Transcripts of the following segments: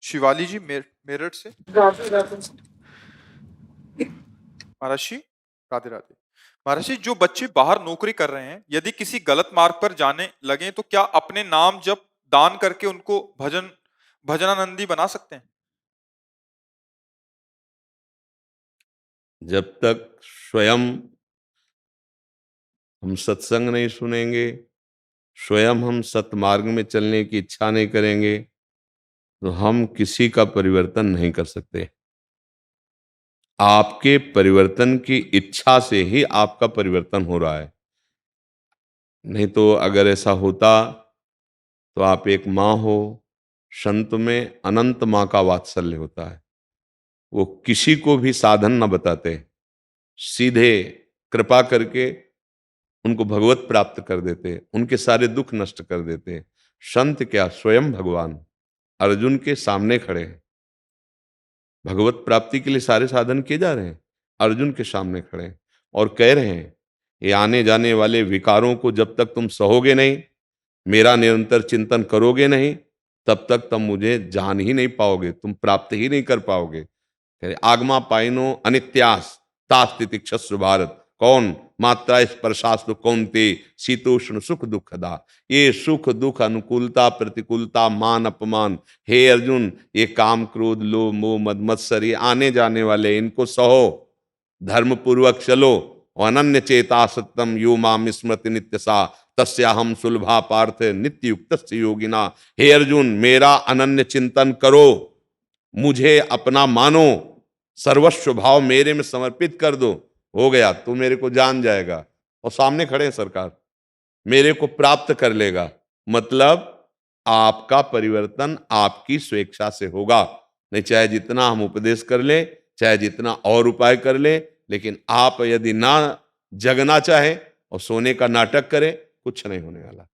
शिवाली जी मेरठ से। राधे राधे। महाराज जी, राधे राधे। महाराज जी, जो बच्चे बाहर नौकरी कर रहे हैं, यदि किसी गलत मार्ग पर जाने लगे तो क्या अपने नाम जब दान करके उनको भजनानंदी बना सकते हैं? जब तक स्वयं हम सत्संग नहीं सुनेंगे, स्वयं हम सतमार्ग में चलने की इच्छा नहीं करेंगे, तो हम किसी का परिवर्तन नहीं कर सकते। आपके परिवर्तन की इच्छा से ही आपका परिवर्तन हो रहा है। नहीं तो अगर ऐसा होता तो आप एक माँ हो, संत में अनंत माँ का वात्सल्य होता है। वो किसी को भी साधन न बताते, सीधे कृपा करके उनको भगवत प्राप्त कर देते, उनके सारे दुख नष्ट कर देते। संत क्या, स्वयं भगवान अर्जुन के सामने खड़े हैं। भगवत प्राप्ति के लिए सारे साधन किए जा रहे हैं, अर्जुन के सामने खड़े हैं और कह रहे हैं ये आने जाने वाले विकारों को जब तक तुम सहोगे नहीं, मेरा निरंतर चिंतन करोगे नहीं, तब तक तुम मुझे जान ही नहीं पाओगे, तुम प्राप्त ही नहीं कर पाओगे। कह रहे आगमा पाइनो अनित्यास तास्ति क्षस्व भारत। कौन? मात्रा स्पर्शास्तु कौनते शीतोष्ण सुख दुखदा। ये सुख दुख अनुकूलता प्रतिकूलता मान अपमान, हे अर्जुन, ये काम क्रोध लोभ मोह मद मत्सर, ये आने जाने वाले, इनको सहो, धर्म पूर्वक चलो। अनन्य चेता सत्यम यो माम स्मृति नित्य सा तस्या हम सुलभा पार्थ नित्य युक्त योगिना। हे अर्जुन, मेरा अनन्य चिंतन करो, मुझे अपना मानो, सर्वस्व भाव मेरे में समर्पित कर दो, हो गया, तू मेरे को जान जाएगा और सामने खड़े हैं सरकार, मेरे को प्राप्त कर लेगा। मतलब आपका परिवर्तन आपकी स्वेच्छा से होगा। नहीं चाहे जितना हम उपदेश कर ले, चाहे जितना और उपाय कर ले, लेकिन आप यदि ना जगना चाहे और सोने का नाटक करें, कुछ नहीं होने वाला।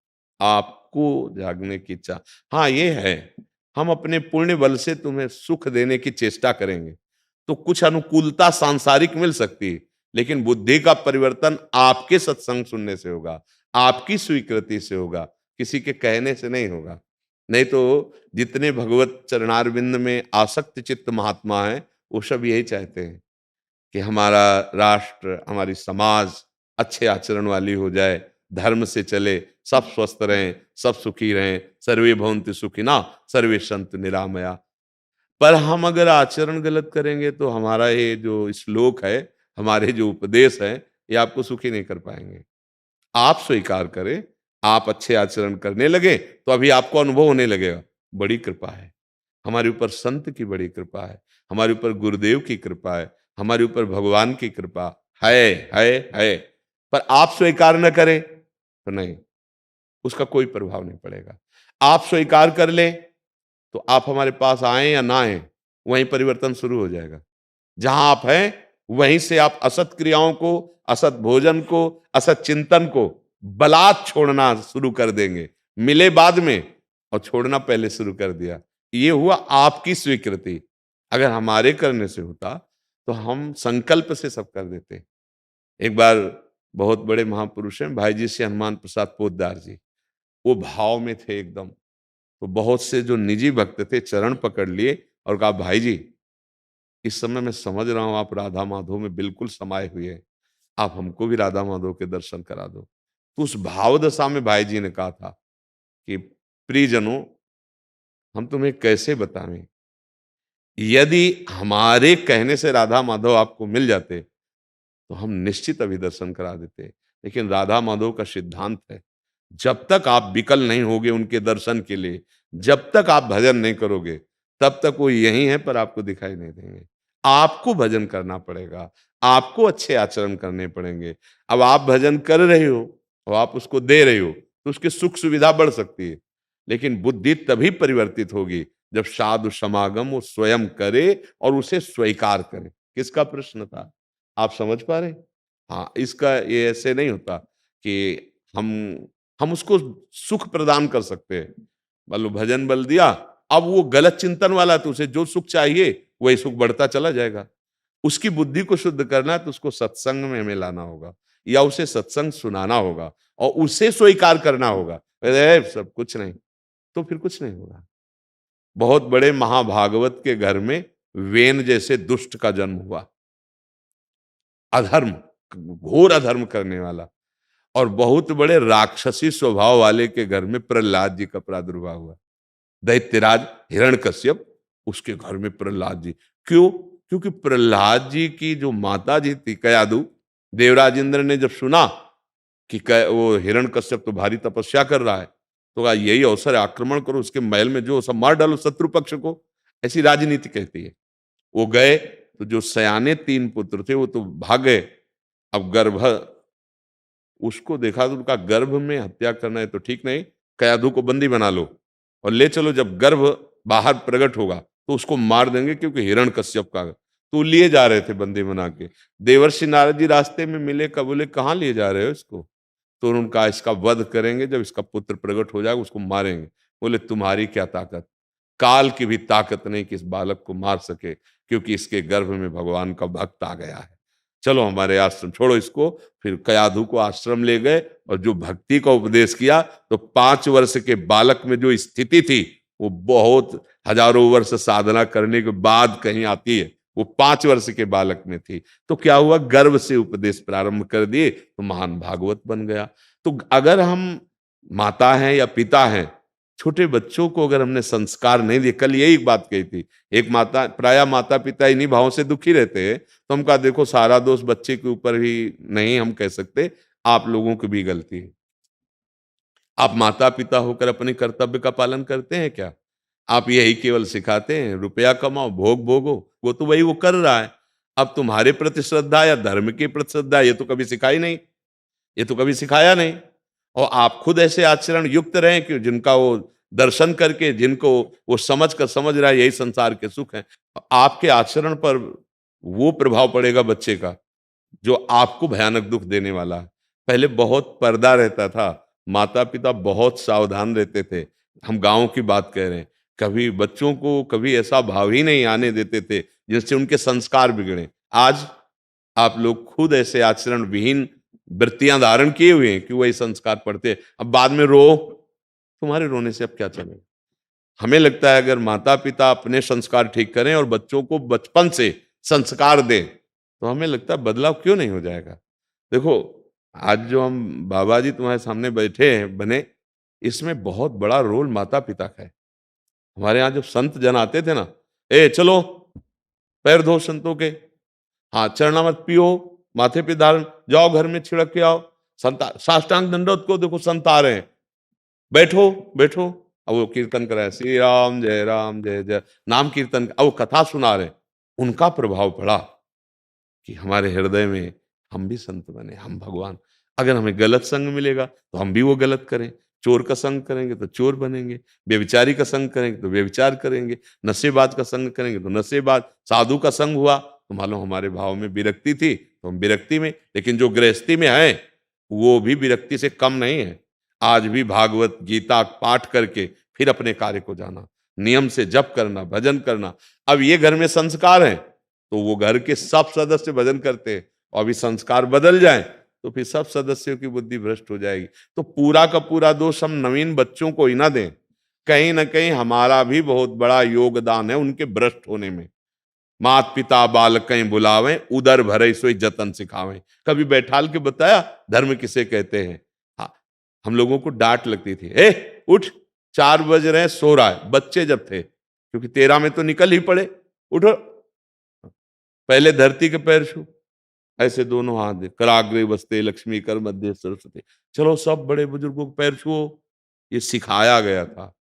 आपको जागने की इच्छा, हाँ ये है, हम अपने पुण्य बल से तुम्हें सुख देने की चेष्टा करेंगे तो कुछ अनुकूलता सांसारिक मिल सकती है, लेकिन बुद्धि का परिवर्तन आपके सत्संग सुनने से होगा, आपकी स्वीकृति से होगा, किसी के कहने से नहीं होगा। नहीं तो जितने भगवत चरणारविंद में आसक्त चित्त महात्मा हैं, वो सब यही चाहते हैं कि हमारा राष्ट्र, हमारी समाज अच्छे आचरण वाली हो जाए, धर्म से चले, सब स्वस्थ रहें, सब सुखी रहें, सर्वे भवन्तु सुखिना सर्वे सन्तु निरामया। पर हम अगर आचरण गलत करेंगे तो हमारा ये जो श्लोक है, हमारे जो उपदेश है, ये आपको सुखी नहीं कर पाएंगे। आप स्वीकार करें, आप अच्छे आचरण करने लगे तो अभी आपको अनुभव होने लगेगा, बड़ी कृपा है हमारे ऊपर, संत की बड़ी कृपा है हमारे ऊपर, गुरुदेव की कृपा है हमारे ऊपर, भगवान की कृपा है। पर आप स्वीकार न करें तो नहीं, उसका कोई प्रभाव नहीं पड़ेगा। आप स्वीकार कर ले तो आप हमारे पास आए या ना आए, वहीं परिवर्तन शुरू हो जाएगा। जहां आप हैं वहीं से आप असत क्रियाओं को, असत भोजन को, असत चिंतन को बलात् छोड़ना शुरू कर देंगे। मिले बाद में और छोड़ना पहले शुरू कर दिया। ये हुआ आपकी स्वीकृति। अगर हमारे करने से होता तो हम संकल्प से सब कर देते। एक बार बहुत बड़े महापुरुष हैं भाई जी से हनुमान प्रसाद पोद्दार जी, वो भाव में थे एकदम। तो बहुत से जो निजी भक्त थे चरण पकड़ लिए और कहा भाई जी, इस समय मैं समझ रहा हूं आप राधा माधव में बिल्कुल समाये हुए हैं, आप हमको भी राधा माधव के दर्शन करा दो। तो उस भाव दशा में भाई जी ने कहा था कि प्रियजनों, हम तुम्हें कैसे बताएं, यदि हमारे कहने से राधा माधव आपको मिल जाते तो हम निश्चित अभी दर्शन करा देते। लेकिन राधा माधव का सिद्धांत है, जब तक आप विकल नहीं होगे उनके दर्शन के लिए, जब तक आप भजन नहीं करोगे, तब तक वो यही है पर आपको दिखाई नहीं देंगे। आपको भजन करना पड़ेगा, आपको अच्छे आचरण करने पड़ेंगे। अब आप भजन कर रहे हो और आप उसको दे रहे हो तो उसकी सुख सुविधा बढ़ सकती है, लेकिन बुद्धि तभी परिवर्तित होगी जब साधु समागम वो स्वयं करे और उसे स्वीकार करे। किसका प्रश्न था, आप समझ पा रहे हैं? हाँ, इसका ये ऐसे नहीं होता कि हम उसको सुख प्रदान कर सकते हैं। मान लो भजन बल दिया, अब वो गलत चिंतन वाला है तो उसे जो सुख चाहिए वही सुख बढ़ता चला जाएगा। उसकी बुद्धि को शुद्ध करना है तो उसको सत्संग में हमें लाना होगा या उसे सत्संग सुनाना होगा और उसे स्वीकार करना होगा। अरे सब कुछ नहीं, तो फिर कुछ नहीं होगा। बहुत बड़े महाभागवत के घर में वेन जैसे दुष्ट का जन्म हुआ, अधर्म, घोर अधर्म करने वाला। और बहुत बड़े राक्षसी स्वभाव वाले के घर में प्रहलाद जी का प्रादुर्भाव हुआ। दैत्यराज हिरण्यकश्यप, उसके घर में प्रहलाद जी। क्यों? क्योंकि प्रहलाद जी की जो माता जी थी कयादु, देवराज इंद्र ने जब सुना कि वो हिरण्यकश्यप तो भारी तपस्या कर रहा है, तो कहा यही अवसर है, आक्रमण करो, उसके महल में जो सब मार डालो शत्रु पक्ष को। ऐसी राजनीति कहती है। वो गए तो जो सयाने 3 पुत्र थे वो तो भाग गए। अब गर्भ, उसको देखा तो उनका गर्भ में हत्या करना है तो ठीक नहीं, कयाधु को बंदी बना लो और ले चलो, जब गर्भ बाहर प्रकट होगा तो उसको मार देंगे, क्योंकि हिरण्यकश्यप का। तो लिए जा रहे थे बंदी बना के। देवर्षि नारद जी रास्ते में मिले, कब बोले कहाँ लिए जा रहे हो इसको? तो उन्होंने कहा इसका वध करेंगे, जब इसका पुत्र प्रकट हो जाएगा उसको मारेंगे। बोले तुम्हारी क्या ताकत, काल की भी ताकत नहीं कि इस बालक को मार सके, क्योंकि इसके गर्भ में भगवान का भक्त आ गया है। चलो हमारे आश्रम, छोड़ो इसको। फिर कयाधु को आश्रम ले गए और जो भक्ति का उपदेश किया, तो 5 वर्ष के बालक में जो स्थिति थी वो बहुत हजारों वर्ष साधना करने के बाद कहीं आती है, वो 5 वर्ष के बालक में थी। तो क्या हुआ, गर्भ से उपदेश प्रारंभ कर दिए तो महान भागवत बन गया। तो अगर हम माता हैं या पिता हैं, छोटे बच्चों को अगर हमने संस्कार नहीं दिए, कल यही बात कही थी, एक माता, प्राय माता पिता इन्हीं भावों से दुखी रहते हैं। तो हम कहा देखो सारा दोष बच्चे के ऊपर ही नहीं हम कह सकते, आप लोगों की भी गलती है। आप माता पिता होकर अपने कर्तव्य का पालन करते हैं क्या? आप यही केवल सिखाते हैं रुपया कमाओ, भोग भोगो, वो तो वही वो कर रहा है। अब तुम्हारे प्रति श्रद्धा या धर्म के प्रति श्रद्धा, ये तो कभी सिखाई नहीं, ये तो कभी सिखाया नहीं। और आप खुद ऐसे आचरण युक्त रहें कि जिनका वो दर्शन करके, जिनको वो समझ कर समझ रहा है यही संसार के सुख हैं, आपके आचरण पर वो प्रभाव पड़ेगा बच्चे का जो आपको भयानक दुख देने वाला है। पहले बहुत पर्दा रहता था, माता पिता बहुत सावधान रहते थे। हम गांव की बात कह रहे हैं। कभी बच्चों को कभी ऐसा भाव ही नहीं आने देते थे जिससे उनके संस्कार बिगड़े। आज आप लोग खुद ऐसे आचरण विहीन वृत्तियां धारण किए हुए हैं कि वही संस्कार पढ़ते हैं। अब बाद में रो, तुम्हारे रोने से अब क्या चलेगा? हमें लगता है अगर माता पिता अपने संस्कार ठीक करें और बच्चों को बचपन से संस्कार दें, तो हमें लगता है बदलाव क्यों नहीं हो जाएगा। देखो आज जो हम बाबा जी तुम्हारे सामने बैठे हैं बने, इसमें बहुत बड़ा रोल माता पिता का है। हमारे यहाँ जब संत जन आते थे ना, ए चलो पैर धो संतों के, हाँ चरणामृत पियो, माथे पे धारण, जाओ घर में छिड़क के आओ, संत साष्टांग दंडवत को देखो संत आ रहे हैं, बैठो बैठो। अब वो कीर्तन कराए, श्री राम जय जय, नाम कीर्तन, अब वो कथा सुना रहे। उनका प्रभाव पड़ा कि हमारे हृदय में हम भी संत बने, हम भगवान। अगर हमें गलत संग मिलेगा तो हम भी वो गलत करें, चोर का संग करेंगे तो चोर बनेंगे, व्यभिचारी का संग करेंगे तो व्यभिचार करेंगे, नशेबाज का संग करेंगे तो नशेबाज। साधु का संग हुआ तो मानो हमारे भाव में विरक्ति थी तो हम विरक्ति में, लेकिन जो गृहस्थी में है वो भी विरक्ति से कम नहीं है। आज भी भागवत गीता पाठ करके फिर अपने कार्य को जाना, नियम से जप करना, भजन करना। अब ये घर में संस्कार हैं तो वो घर के सब सदस्य भजन करते हैं, और अभी संस्कार बदल जाए तो फिर सब सदस्यों की बुद्धि भ्रष्ट हो जाएगी। तो पूरा का पूरा दोष हम नवीन बच्चों को ही ना दें, कहीं ना कहीं हमारा भी बहुत बड़ा योगदान है उनके भ्रष्ट होने में। मात पिता बालकें बुलावें, उदर भरे सोई जतन सिखावें। कभी बैठाल के बताया धर्म किसे कहते हैं? हाँ, हम लोगों को डांट लगती थी, ए उठ 4 बज रहे हैं, सो रहा है, बच्चे जब थे, क्योंकि 13 में तो निकल ही पड़े, उठो पहले धरती के पैर छू, ऐसे दोनों हाथ दे, कराग्रे बसते लक्ष्मी कर मध्य सरस्वती। चलो सब बड़े बुजुर्गों को पैर छुओ, ये सिखाया गया था,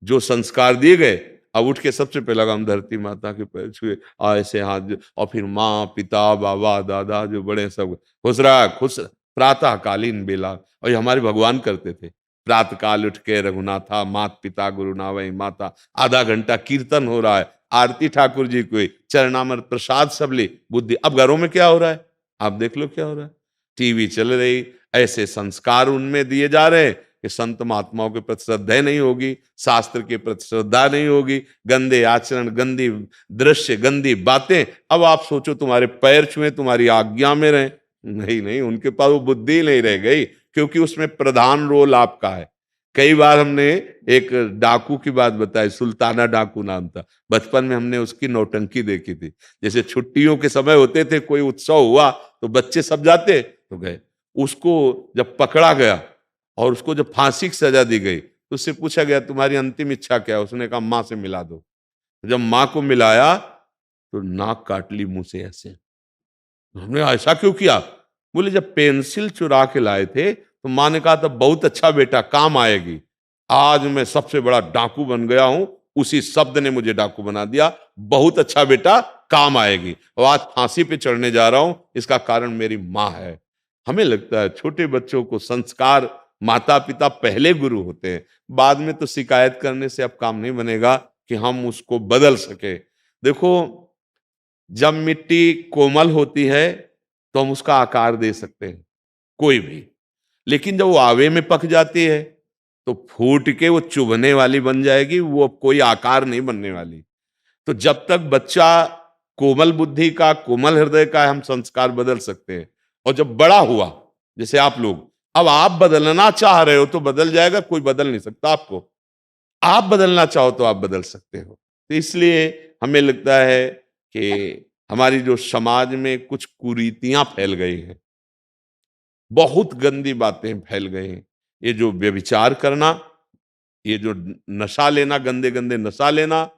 जो संस्कार दिए गए। अब उठ के सबसे पहला काम धरती माता के पैर छुए, ऐसे हाथ और फिर माँ पिता बाबा दादा जो बड़े सब खुश रहा खुश। प्रातः कालीन बेला, और ये हमारे भगवान करते थे। प्रातः काल उठ के रघुनाथा मात पिता गुरु नावई माता, आधा घंटा कीर्तन हो रहा है, आरती ठाकुर जी को, चरणामृत प्रसाद सब ले बुद्धि। अब घरों में क्या हो रहा है आप देख लो, क्या हो रहा है, टीवी चल रही, ऐसे संस्कार उनमें दिए जा रहे हैं कि संत महात्माओं के प्रति श्रद्धा नहीं होगी, शास्त्र के प्रति श्रद्धा नहीं होगी, गंदे आचरण, गंदी दृश्य, गंदी बातें। अब आप सोचो तुम्हारे पैर छुए तुम्हारी आज्ञा में रहे, नहीं नहीं, उनके पास वो बुद्धि नहीं रह गई, क्योंकि उसमें प्रधान रोल आपका है। कई बार हमने एक डाकू की बात बताई, सुल्ताना डाकू नाम था। बचपन में हमने उसकी नौटंकी देखी थी। जैसे छुट्टियों के समय होते थे, कोई उत्सव हुआ तो बच्चे सब जाते तो गए। उसको जब पकड़ा गया और उसको जब फांसी की सजा दी गई तो उससे पूछा गया तुम्हारी अंतिम इच्छा क्या है? उसने कहा माँ से मिला दो। जब माँ को मिलाया तो नाक काट ली मुंह से ऐसे। हमने ऐसा क्यों किया? बोले जब पेंसिल चुरा के लाए थे तो माँ ने कहा था बहुत अच्छा बेटा, काम आएगी। आज मैं सबसे बड़ा डाकू बन गया हूं, उसी शब्द ने मुझे डाकू बना दिया। बहुत अच्छा बेटा, काम आएगी। और आज फांसी पे चढ़ने जा रहा हूं, इसका कारण मेरी माँ है। हमें लगता है छोटे बच्चों को संस्कार माता पिता पहले गुरु होते हैं, बाद में तो शिकायत करने से अब काम नहीं बनेगा कि हम उसको बदल सके। देखो, जब मिट्टी कोमल होती है तो हम उसका आकार दे सकते हैं, कोई भी। लेकिन जब वो आवे में पक जाती है तो फूट के वो चुभने वाली बन जाएगी, वो अब कोई आकार नहीं बनने वाली। तो जब तक बच्चा कोमल बुद्धि का, कोमल हृदय का है, हम संस्कार बदल सकते हैं। और जब बड़ा हुआ, जैसे आप लोग, अब आप बदलना चाह रहे हो तो बदल जाएगा, कोई बदल नहीं सकता आपको। आप बदलना चाहो तो आप बदल सकते हो। तो इसलिए हमें लगता है कि हमारी जो समाज में कुछ कुरीतियां फैल गई हैं, बहुत गंदी बातें फैल गई हैं। ये जो व्यभिचार करना, ये जो नशा लेना, गंदे गंदे नशा लेना,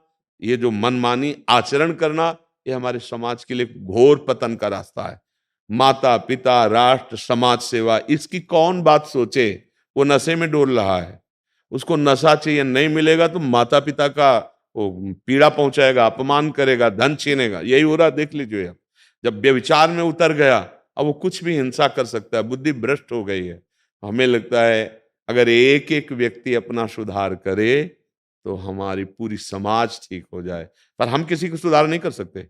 ये जो मनमानी आचरण करना, ये हमारे समाज के लिए घोर पतन का रास्ता है। माता पिता, राष्ट्र, समाज सेवा, इसकी कौन बात सोचे? वो नशे में डोल रहा है, उसको नशा चाहिए, नहीं मिलेगा तो माता पिता का वो पीड़ा पहुंचाएगा, अपमान करेगा, धन छीनेगा। यही हो रहा, देख लीजिए। अब जब व्यभिचार में उतर गया, अब वो कुछ भी हिंसा कर सकता है, बुद्धि भ्रष्ट हो गई है। हमें लगता है अगर एक एक व्यक्ति अपना सुधार करे तो हमारी पूरी समाज ठीक हो जाए। पर हम किसी को सुधार नहीं कर सकते।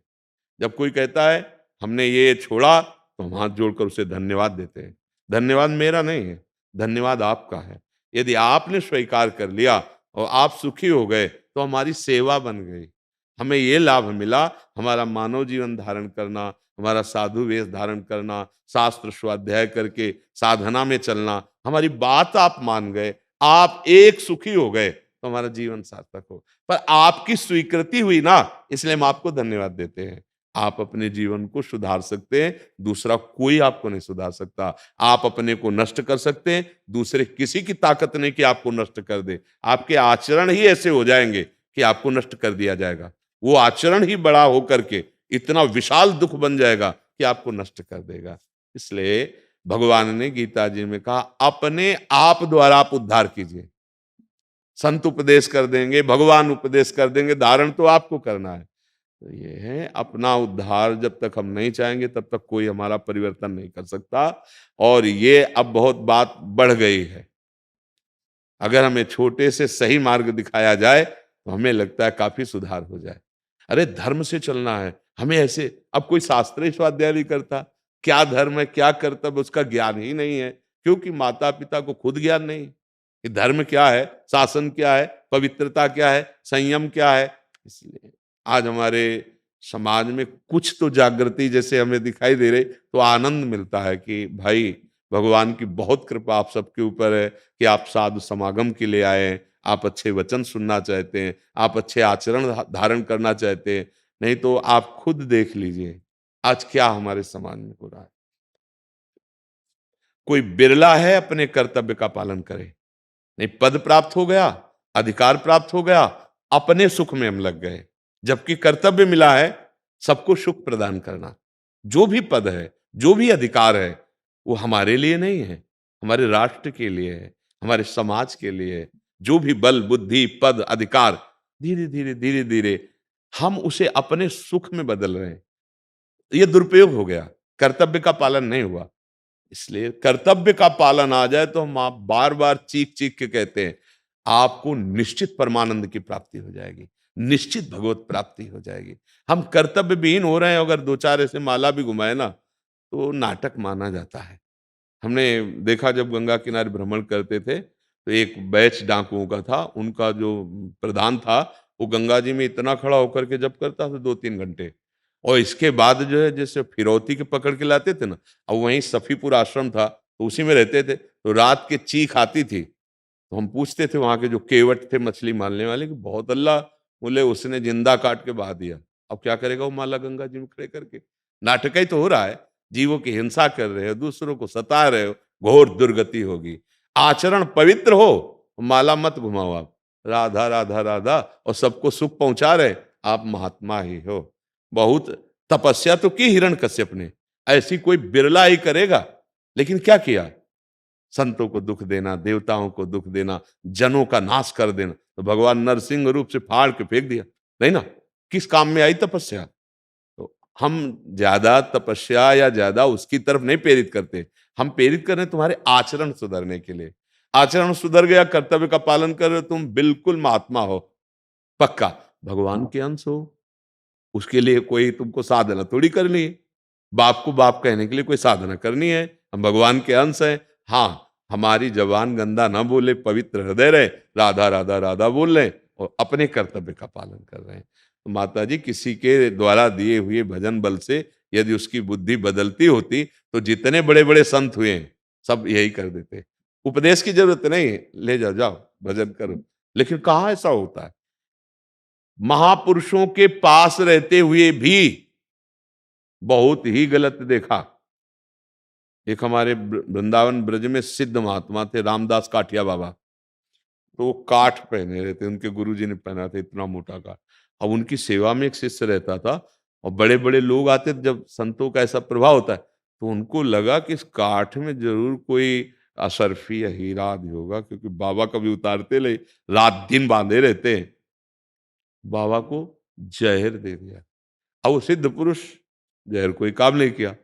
जब कोई कहता है हमने ये छोड़ा तो हम हाथ जोड़कर उसे धन्यवाद देते हैं। धन्यवाद मेरा नहीं है, धन्यवाद आपका है। यदि आपने स्वीकार कर लिया और आप सुखी हो गए तो हमारी सेवा बन गई। हमें ये लाभ मिला, हमारा मानव जीवन धारण करना, हमारा साधु वेश धारण करना, शास्त्र स्वाध्याय करके साधना में चलना, हमारी बात आप मान गए, आप एक सुखी हो गए तो हमारा जीवन सार्थक हो। पर आपकी स्वीकृति हुई ना, इसलिए हम आपको धन्यवाद देते हैं। आप अपने जीवन को सुधार सकते हैं, दूसरा कोई आपको नहीं सुधार सकता। आप अपने को नष्ट कर सकते हैं, दूसरे किसी की ताकत नहीं कि आपको नष्ट कर दे। आपके आचरण ही ऐसे हो जाएंगे कि आपको नष्ट कर दिया जाएगा। वो आचरण ही बड़ा होकर के इतना विशाल दुख बन जाएगा कि आपको नष्ट कर देगा। इसलिए भगवान ने गीता जी में कहा अपने आप द्वारा आप उद्धार कीजिए। संत उपदेश कर देंगे, भगवान उपदेश कर देंगे, धारण तो आपको करना है। तो ये है अपना उद्धार, जब तक हम नहीं चाहेंगे तब तक कोई हमारा परिवर्तन नहीं कर सकता। और ये अब बहुत बात बढ़ गई है। अगर हमें छोटे से सही मार्ग दिखाया जाए तो हमें लगता है काफी सुधार हो जाए। अरे धर्म से चलना है हमें, ऐसे अब कोई शास्त्र ही स्वाध्याय नहीं करता। क्या धर्म है, क्या कर्तव्य, उसका ज्ञान ही नहीं है, क्योंकि माता पिता को खुद ज्ञान नहीं कि धर्म क्या है, शासन क्या है, पवित्रता क्या है, संयम क्या है। इसलिए आज हमारे समाज में कुछ तो जागृति जैसे हमें दिखाई दे रही, तो आनंद मिलता है कि भाई भगवान की बहुत कृपा आप सबके ऊपर है कि आप साधु समागम के लिए आए हैं, आप अच्छे वचन सुनना चाहते हैं, आप अच्छे आचरण धारण करना चाहते हैं। नहीं तो आप खुद देख लीजिए आज क्या हमारे समाज में हो रहा है। कोई बिरला है अपने कर्तव्य का पालन करे। नहीं, पद प्राप्त हो गया, अधिकार प्राप्त हो गया, अपने सुख में हम लग गए, जबकि कर्तव्य मिला है सबको सुख प्रदान करना। जो भी पद है, जो भी अधिकार है, वो हमारे लिए नहीं है, हमारे राष्ट्र के लिए है, हमारे समाज के लिए है। जो भी बल बुद्धि पद अधिकार, धीरे धीरे धीरे धीरे हम उसे अपने सुख में बदल रहे हैं। ये दुरुपयोग हो गया, कर्तव्य का पालन नहीं हुआ। इसलिए कर्तव्य का पालन आ जाए तो हम आप बार बार चीख चीख के कहते हैं आपको निश्चित परमानंद की प्राप्ति हो जाएगी, निश्चित भगवत प्राप्ति हो जाएगी। हम कर्तव्य विहीन हो रहे हैं, अगर दो चार ऐसे माला भी घुमाए ना तो नाटक माना जाता है। हमने देखा जब गंगा किनारे भ्रमण करते थे तो एक बैच डाकुओं का था, उनका जो प्रधान था वो गंगा जी में इतना खड़ा होकर के जब करता था 2-3 घंटे। और इसके बाद जो है जैसे फिरौती के पकड़ के लाते थे ना, अब वहीं सफीपुर आश्रम था तो उसी में रहते थे, तो रात के चीख आती थी तो हम पूछते थे वहां के जो केवट थे मछली मारने वाले कि बहुत अल्लाह, बोले उसने जिंदा काट के बहा दिया, अब क्या करेगा वो माला गंगा जी में खड़े करके। नाटक ही तो हो रहा है, जीवों की हिंसा कर रहे हो, दूसरों को सता रहे हो, घोर दुर्गति होगी। आचरण पवित्र हो, माला मत घुमाओ आप, राधा राधा राधा, और सबको सुख पहुंचा रहे, आप महात्मा ही हो। बहुत तपस्या तो की हिरण्यकश्यप ने, ऐसी कोई बिरला ही करेगा, लेकिन क्या किया? संतों को दुख देना, देवताओं को दुख देना, जनों का नाश कर देना, तो भगवान नरसिंह रूप से फाड़ के फेंक दिया, नहीं ना? किस काम में आई तपस्या? तो हम ज्यादा तपस्या या ज्यादा उसकी तरफ नहीं प्रेरित करते, हम प्रेरित कर रहे हैं तुम्हारे आचरण सुधरने के लिए। आचरण सुधर गया, कर्तव्य का पालन कर रहे हो, तुम बिल्कुल महात्मा हो, पक्का भगवान के अंश हो। उसके लिए कोई तुमको साधना थोड़ी करनी है, बाप को बाप कहने के लिए कोई साधना करनी है, हम भगवान के अंश हैं। हाँ, हमारी जबान गंदा ना बोले, पवित्र हृदय रहे, राधा राधा राधा बोल रहे और अपने कर्तव्य का पालन कर रहे हैं। तो माता जी, किसी के द्वारा दिए हुए भजन बल से यदि उसकी बुद्धि बदलती होती तो जितने बड़े बड़े संत हुए हैं सब यही कर देते। उपदेश की जरूरत नहीं है, ले जाओ जाओ भजन करो, लेकिन कहाँ ऐसा होता है? महापुरुषों के पास रहते हुए भी बहुत ही गलत देखा। एक हमारे वृंदावन ब्रज में सिद्ध महात्मा थे, रामदास काठिया बाबा। तो वो काठ पहने रहते, उनके गुरुजी ने पहना था इतना मोटा काठ। अब उनकी सेवा में एक शिष्य रहता था, और बड़े बड़े लोग आते थे, जब संतों का ऐसा प्रभाव होता है तो उनको लगा कि इस काठ में जरूर कोई असरफी या हीरा आदि होगा, क्योंकि बाबा कभी उतारते नहीं, रात दिन बांधे रहते हैं। बाबा को जहर दे दिया। अब वो सिद्ध पुरुष, जहर कोई काम नहीं किया,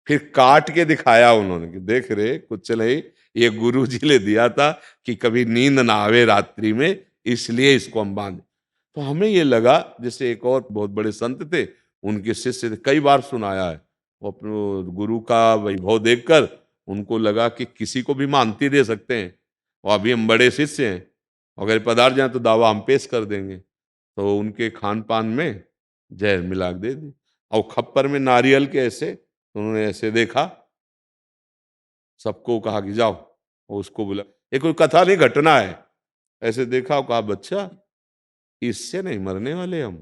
फिर काट के दिखाया उन्होंने कि देख रे कुछ नहीं, ये गुरु जी ने दिया था कि कभी नींद ना आवे रात्रि में, इसलिए इसको हम बांधे। तो हमें ये लगा, जैसे एक और बहुत बड़े संत थे, उनके शिष्य थे, कई बार सुनाया है, वो अपने गुरु का वैभव देखकर उनको लगा कि किसी को भी मानती दे सकते हैं, और अभी हम बड़े शिष्य हैं, अगर पधार जाए तो दावा हम पेश कर देंगे। तो उनके खान पान में जहर मिला के दे दी, और खप्पर में नारियल के ऐसे, उन्होंने ऐसे देखा, सबको कहा कि जाओ, और उसको बोला, ये कोई कथा नहीं घटना है, ऐसे देखा और कहा बच्चा इससे नहीं मरने वाले हम।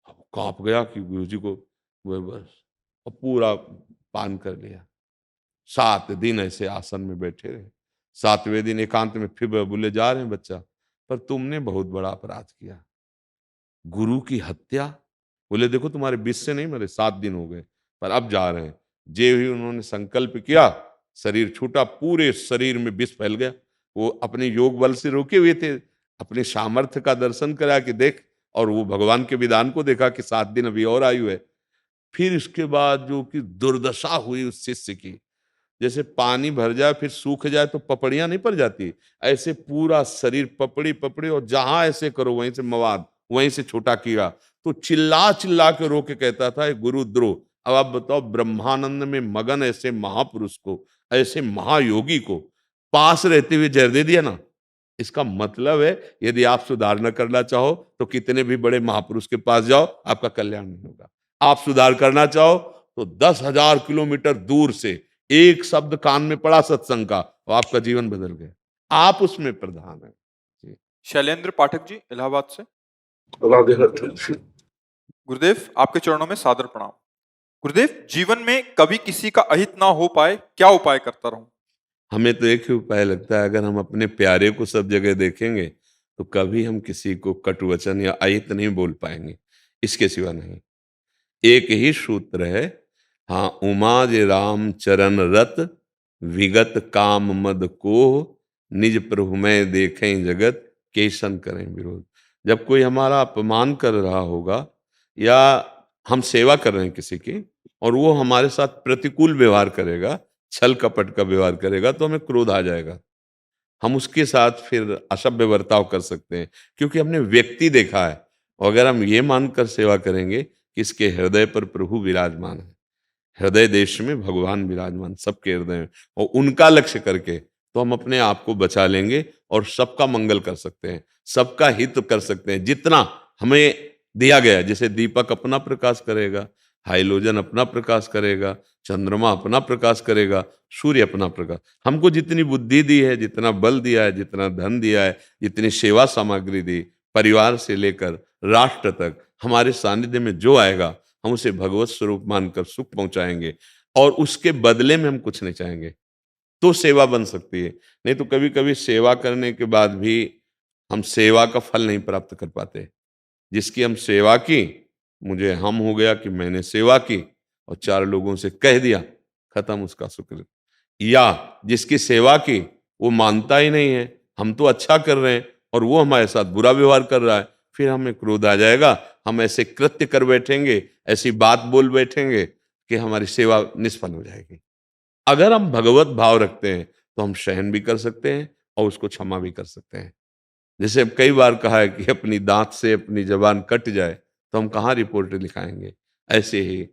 अब कांप गया कि गुरु जी को बस, और पूरा पान कर लिया। 7 दिन ऐसे आसन में बैठे रहे। 7वें दिन एकांत में फिर बोले जा रहे हैं बच्चा, पर तुमने बहुत बड़ा अपराध किया, गुरु की हत्या। बोले देखो तुम्हारे विष से नहीं मरे, 7 दिन हो गए, पर अब जा रहे हैं। जे ही उन्होंने संकल्प किया, शरीर छूटा, पूरे शरीर में विष फैल गया। वो अपने योग बल से रोके हुए थे, अपने सामर्थ्य का दर्शन करा कि देख, और वो भगवान के विधान को देखा कि 7 दिन अभी और आयु है। फिर इसके बाद जो कि दुर्दशा हुई उस शिष्य की, जैसे पानी भर जाए फिर सूख जाए तो पपड़ियां नहीं पड़ जाती, ऐसे पूरा शरीर पपड़ी पपड़ी, और जहां ऐसे करो वहीं से मवाद, वहीं से छोटा कीड़ा। तो चिल्ला चिल्ला के रो के कहता था, "ये गुरुद्रोह।" अब आप बताओ, ब्रह्मानंद में मगन ऐसे महापुरुष को, ऐसे महायोगी को पास रहते हुए जहर दे दिया ना। इसका मतलब है, यदि आप सुधार न करना चाहो तो कितने भी बड़े महापुरुष के पास जाओ, आपका कल्याण नहीं होगा। आप सुधार करना चाहो तो 10,000 किलोमीटर दूर से एक शब्द कान में पड़ा सत्संग का, और आपका जीवन बदल गया। आप उसमें प्रधान है जी। शैलेंद्र पाठक जी इलाहाबाद से। राधे राधे। गुरुदेव आपके चरणों में सादर प्रणाम। गुरुदेव, जीवन में कभी किसी का अहित ना हो पाए, क्या उपाय करता रहूं? हमें तो एक ही उपाय लगता है, अगर हम अपने प्यारे को सब जगह देखेंगे तो कभी हम किसी को कटु वचन या अहित नहीं बोल पाएंगे, इसके सिवा नहीं। एक ही सूत्र है, हाँ, उमा जे राम चरण रत, विगत काम मद को, निज प्रभु में देखें जगत, केसन करें विरोध। जब कोई हमारा अपमान कर रहा होगा, या हम सेवा कर रहे हैं किसी की, और वो हमारे साथ प्रतिकूल व्यवहार करेगा, छल कपट का व्यवहार करेगा, तो हमें क्रोध आ जाएगा। हम उसके साथ फिर असभ्य बर्ताव कर सकते हैं, क्योंकि हमने व्यक्ति देखा है। और अगर हम ये मानकर सेवा करेंगे कि इसके हृदय पर प्रभु विराजमान है, हृदय देश में भगवान विराजमान सबके हृदय में, और उनका लक्ष्य करके, तो हम अपने आप को बचा लेंगे और सबका मंगल कर सकते हैं, सबका हित कर सकते हैं। जितना हमें दिया गया, जैसे दीपक अपना प्रकाश करेगा, हाइलोजन अपना प्रकाश करेगा, चंद्रमा अपना प्रकाश करेगा, सूर्य अपना प्रकाश। हमको जितनी बुद्धि दी है, जितना बल दिया है, जितना धन दिया है, जितनी सेवा सामग्री दी, परिवार से लेकर राष्ट्र तक, हमारे सानिध्य में जो आएगा हम उसे भगवत स्वरूप मानकर सुख पहुंचाएंगे, और उसके बदले में हम कुछ नहीं चाहेंगे, तो सेवा बन सकती है। नहीं तो कभी कभी सेवा करने के बाद भी हम सेवा का फल नहीं प्राप्त कर पाते। जिसकी हम सेवा की, मुझे हम हो गया कि मैंने सेवा की और 4 लोगों से कह दिया, खत्म उसका शुक्र। या जिसकी सेवा की वो मानता ही नहीं है, हम तो अच्छा कर रहे हैं और वो हमारे साथ बुरा व्यवहार कर रहा है, फिर हमें क्रोध आ जाएगा, हम ऐसे कृत्य कर बैठेंगे, ऐसी बात बोल बैठेंगे कि हमारी सेवा निष्फल हो जाएगी। अगर हम भगवत भाव रखते हैं तो हम सहन भी कर सकते हैं और उसको क्षमा भी कर सकते हैं। जैसे अब कई बार कहा है कि अपनी दांत से अपनी जबान कट जाए तो हम कहाँ रिपोर्ट लिखाएंगे। ऐसे ही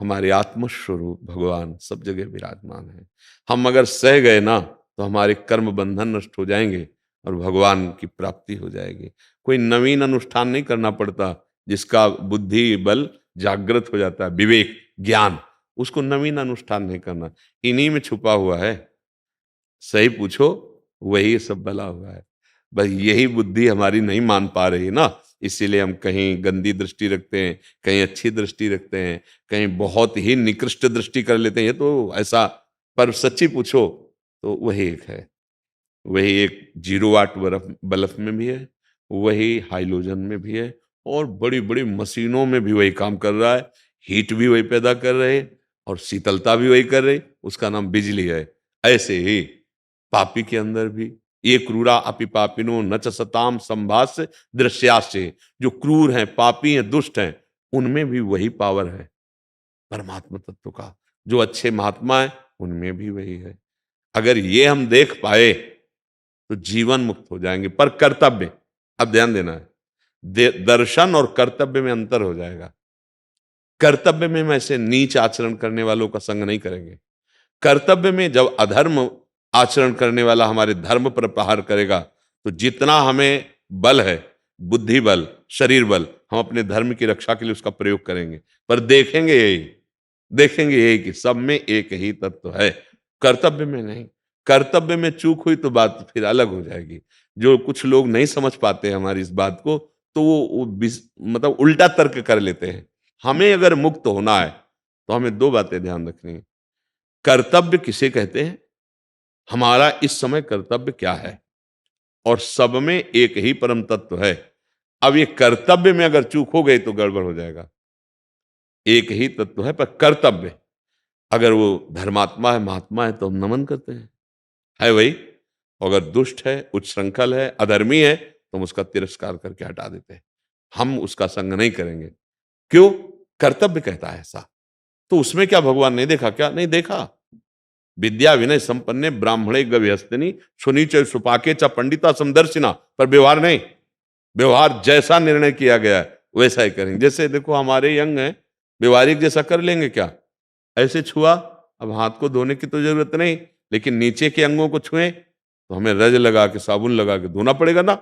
हमारे आत्मस्वरूप भगवान सब जगह विराजमान है। हम अगर सह गए ना तो हमारे कर्म बंधन नष्ट हो जाएंगे और भगवान की प्राप्ति हो जाएगी। कोई नवीन अनुष्ठान नहीं करना पड़ता, जिसका बुद्धि बल जागृत हो जाता है, विवेक ज्ञान, उसको नवीन अनुष्ठान नहीं करना, इन्हीं में छुपा हुआ है। सही पूछो, वही सब भला हुआ है। बस यही बुद्धि हमारी नहीं मान पा रही ना, इसीलिए हम कहीं गंदी दृष्टि रखते हैं, कहीं अच्छी दृष्टि रखते हैं, कहीं बहुत ही निकृष्ट दृष्टि कर लेते हैं। ये तो ऐसा, पर सच्ची पूछो तो वही एक है। वही एक 0 वाट बल्ब में भी है, वही हाइलोजन में भी है, और बड़ी बड़ी मशीनों में भी वही काम कर रहा है। हीट भी वही पैदा कर रहे और शीतलता भी वही कर रही, उसका नाम बिजली है। ऐसे ही पापी के अंदर भी, ये क्रूरा अपि पापिनो न च सताम संभास्य दृश्यास्य, जो क्रूर हैं, पापी हैं, दुष्ट हैं, उनमें भी वही पावर है परमात्मा तत्व का। जो अच्छे महात्मा है उनमें भी वही है। अगर ये हम देख पाए तो जीवन मुक्त हो जाएंगे। पर कर्तव्य, अब ध्यान देना है, दर्शन और कर्तव्य में अंतर हो जाएगा। कर्तव्य में हम ऐसे नीच आचरण करने वालों का संग नहीं करेंगे। कर्तव्य में जब अधर्म आचरण करने वाला हमारे धर्म पर प्रहार करेगा तो जितना हमें बल है, बुद्धि बल, शरीर बल, हम अपने धर्म की रक्षा के लिए उसका प्रयोग करेंगे। पर देखेंगे यही कि सब में एक ही तत्व है, कर्तव्य में नहीं। कर्तव्य में चूक हुई तो बात फिर अलग हो जाएगी। जो कुछ लोग नहीं समझ पाते हमारी इस बात को, तो वो मतलब उल्टा तर्क कर लेते हैं। हमें अगर मुक्त होना है तो हमें 2 बातें ध्यान रखनी है। कर्तव्य किसे कहते हैं, हमारा इस समय कर्तव्य क्या है, और सब में एक ही परम तत्व है। अब ये कर्तव्य में अगर चूक हो गई तो गड़बड़ हो जाएगा। एक ही तत्व है पर कर्तव्य, अगर वो धर्मात्मा है, महात्मा है, तो हम नमन करते हैं, है वही। अगर दुष्ट है, उच्छृंखल है, अधर्मी है, तो हम उसका तिरस्कार करके हटा देते हैं। हम उसका संग नहीं करेंगे। क्यों? कर्तव्य कहता है ऐसा। तो उसमें क्या भगवान ने देखा? क्या नहीं देखा? विद्या विनय संपन्ने ब्राह्मणे गव्यस्तिनी सुनीच सुपाके च पंडिता समदर्शिना, पर व्यवहार नहीं। व्यवहार जैसा निर्णय किया गया है वैसा ही करेंगे। जैसे देखो हमारे यंग हैं, व्यवहारिक जैसा कर लेंगे क्या? ऐसे छुआ, अब हाथ को धोने की तो जरूरत नहीं, लेकिन नीचे के अंगों को छुए तो हमें रज लगा के, साबुन लगा के धोना पड़ेगा ना।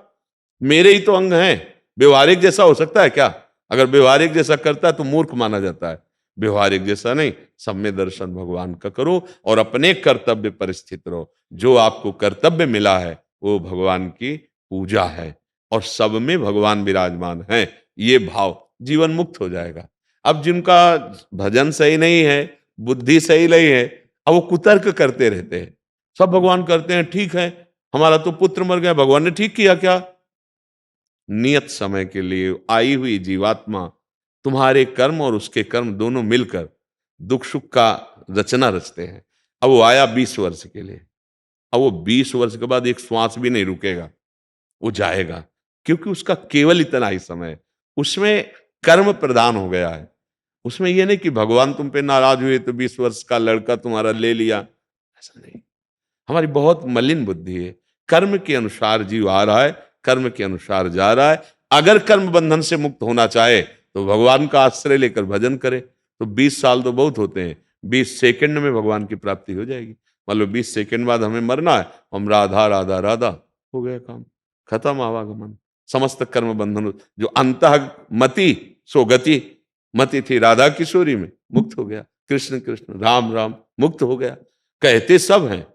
मेरे ही तो अंग हैं, व्यवहारिक जैसा हो सकता है क्या? अगर व्यवहारिक जैसा करता है तो मूर्ख माना जाता है। व्यवहारिक जैसा नहीं, सब में दर्शन भगवान का करो और अपने कर्तव्य पर स्थित रहो। जो आपको कर्तव्य मिला है वो भगवान की पूजा है, और सब में भगवान विराजमान है, ये भाव, जीवन मुक्त हो जाएगा। अब जिनका भजन सही नहीं है, बुद्धि सही नहीं है, अब वो कुतर्क करते रहते हैं। सब भगवान करते हैं, ठीक है, हमारा तो पुत्र मर गया, भगवान ने ठीक किया क्या? नियत समय के लिए आई हुई जीवात्मा, तुम्हारे कर्म और उसके कर्म दोनों मिलकर दुख सुख का रचना रचते हैं। अब वो आया 20 वर्ष के लिए, अब वो 20 वर्ष के बाद एक श्वास भी नहीं रुकेगा, वो जाएगा, क्योंकि उसका केवल इतना ही समय है। उसमें कर्म प्रदान हो गया है। उसमें यह नहीं कि भगवान तुम पे नाराज हुए तो 20 वर्ष का लड़का तुम्हारा ले लिया, ऐसा नहीं। हमारी बहुत मलिन बुद्धि है। कर्म के अनुसार जीव आ रहा है, कर्म के अनुसार जा रहा है। अगर कर्म बंधन से मुक्त होना चाहे तो भगवान का आश्रय लेकर भजन करे, तो 20 साल तो बहुत होते हैं। 20 सेकंड में भगवान की प्राप्ति हो जाएगी। मान लो 20 सेकंड बाद हमें मरना है, हम राधा राधा राधा, हो गया काम, खत्म आवागमन। समस्त कर्म बंधन जो अंतः मति सो गति, मति थी राधा किशोरी में, मुक्त हो गया। कृष्ण कृष्ण राम राम, मुक्त हो गया। कहते सब हैं,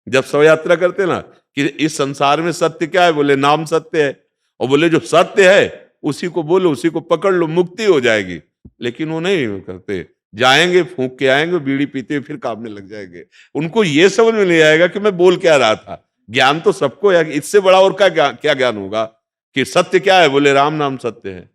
जब शव यात्रा करते ना कि इस संसार में सत्य क्या है, बोले नाम सत्य है, और बोले जो सत्य है उसी को बोलो, उसी को पकड़ लो, मुक्ति हो जाएगी। लेकिन वो नहीं करते, जाएंगे फूंक के आएंगे, बीड़ी पीते हुए फिर काम में लग जाएंगे। उनको ये समझ में नहीं आएगा कि मैं बोल क्या रहा था। ज्ञान तो सबको है, इससे बड़ा और क्या ज्ञान होगा कि सत्य क्या है, बोले राम नाम सत्य है।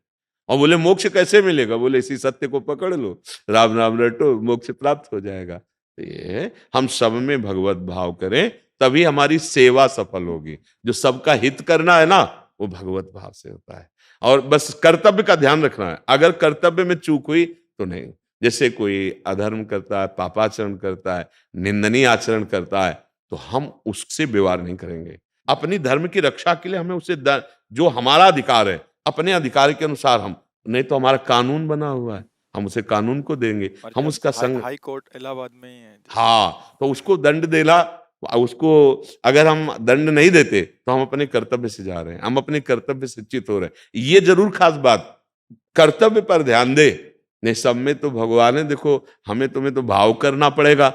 और बोले मोक्ष कैसे मिलेगा, बोले इसी सत्य को पकड़ लो, राम नाम रटो, मोक्ष प्राप्त हो जाएगा। तो ये हम सब में भगवत भाव करें, तभी हमारी सेवा सफल होगी। जो सबका हित करना है ना, वो भगवत भाव से होता है। और बस कर्तव्य का ध्यान रखना है, अगर कर्तव्य में चूक हुई तो नहीं। जैसे कोई अधर्म करता है, पापाचरण करता है, निंदनीय आचरण करता है, तो हम उससे व्यवहार नहीं करेंगे। अपनी धर्म की रक्षा के लिए हमें उसे जो हमारा अधिकार है, अपने अधिकार के अनुसार हम, नहीं तो हमारा कानून बना हुआ है, हम उसे कानून को देंगे, हम उसका संग। हाई कोर्ट इलाहाबाद में ही है। हाँ, तो उसको दंड देना, उसको अगर हम दंड नहीं देते तो हम अपने कर्तव्य से जा रहे हैं, हम अपने कर्तव्य से चित हो रहे हैं। ये जरूर खास बात, कर्तव्य पर ध्यान दे। नहीं, सब में तो भगवान है, देखो हमें तुम्हें तो भाव करना पड़ेगा।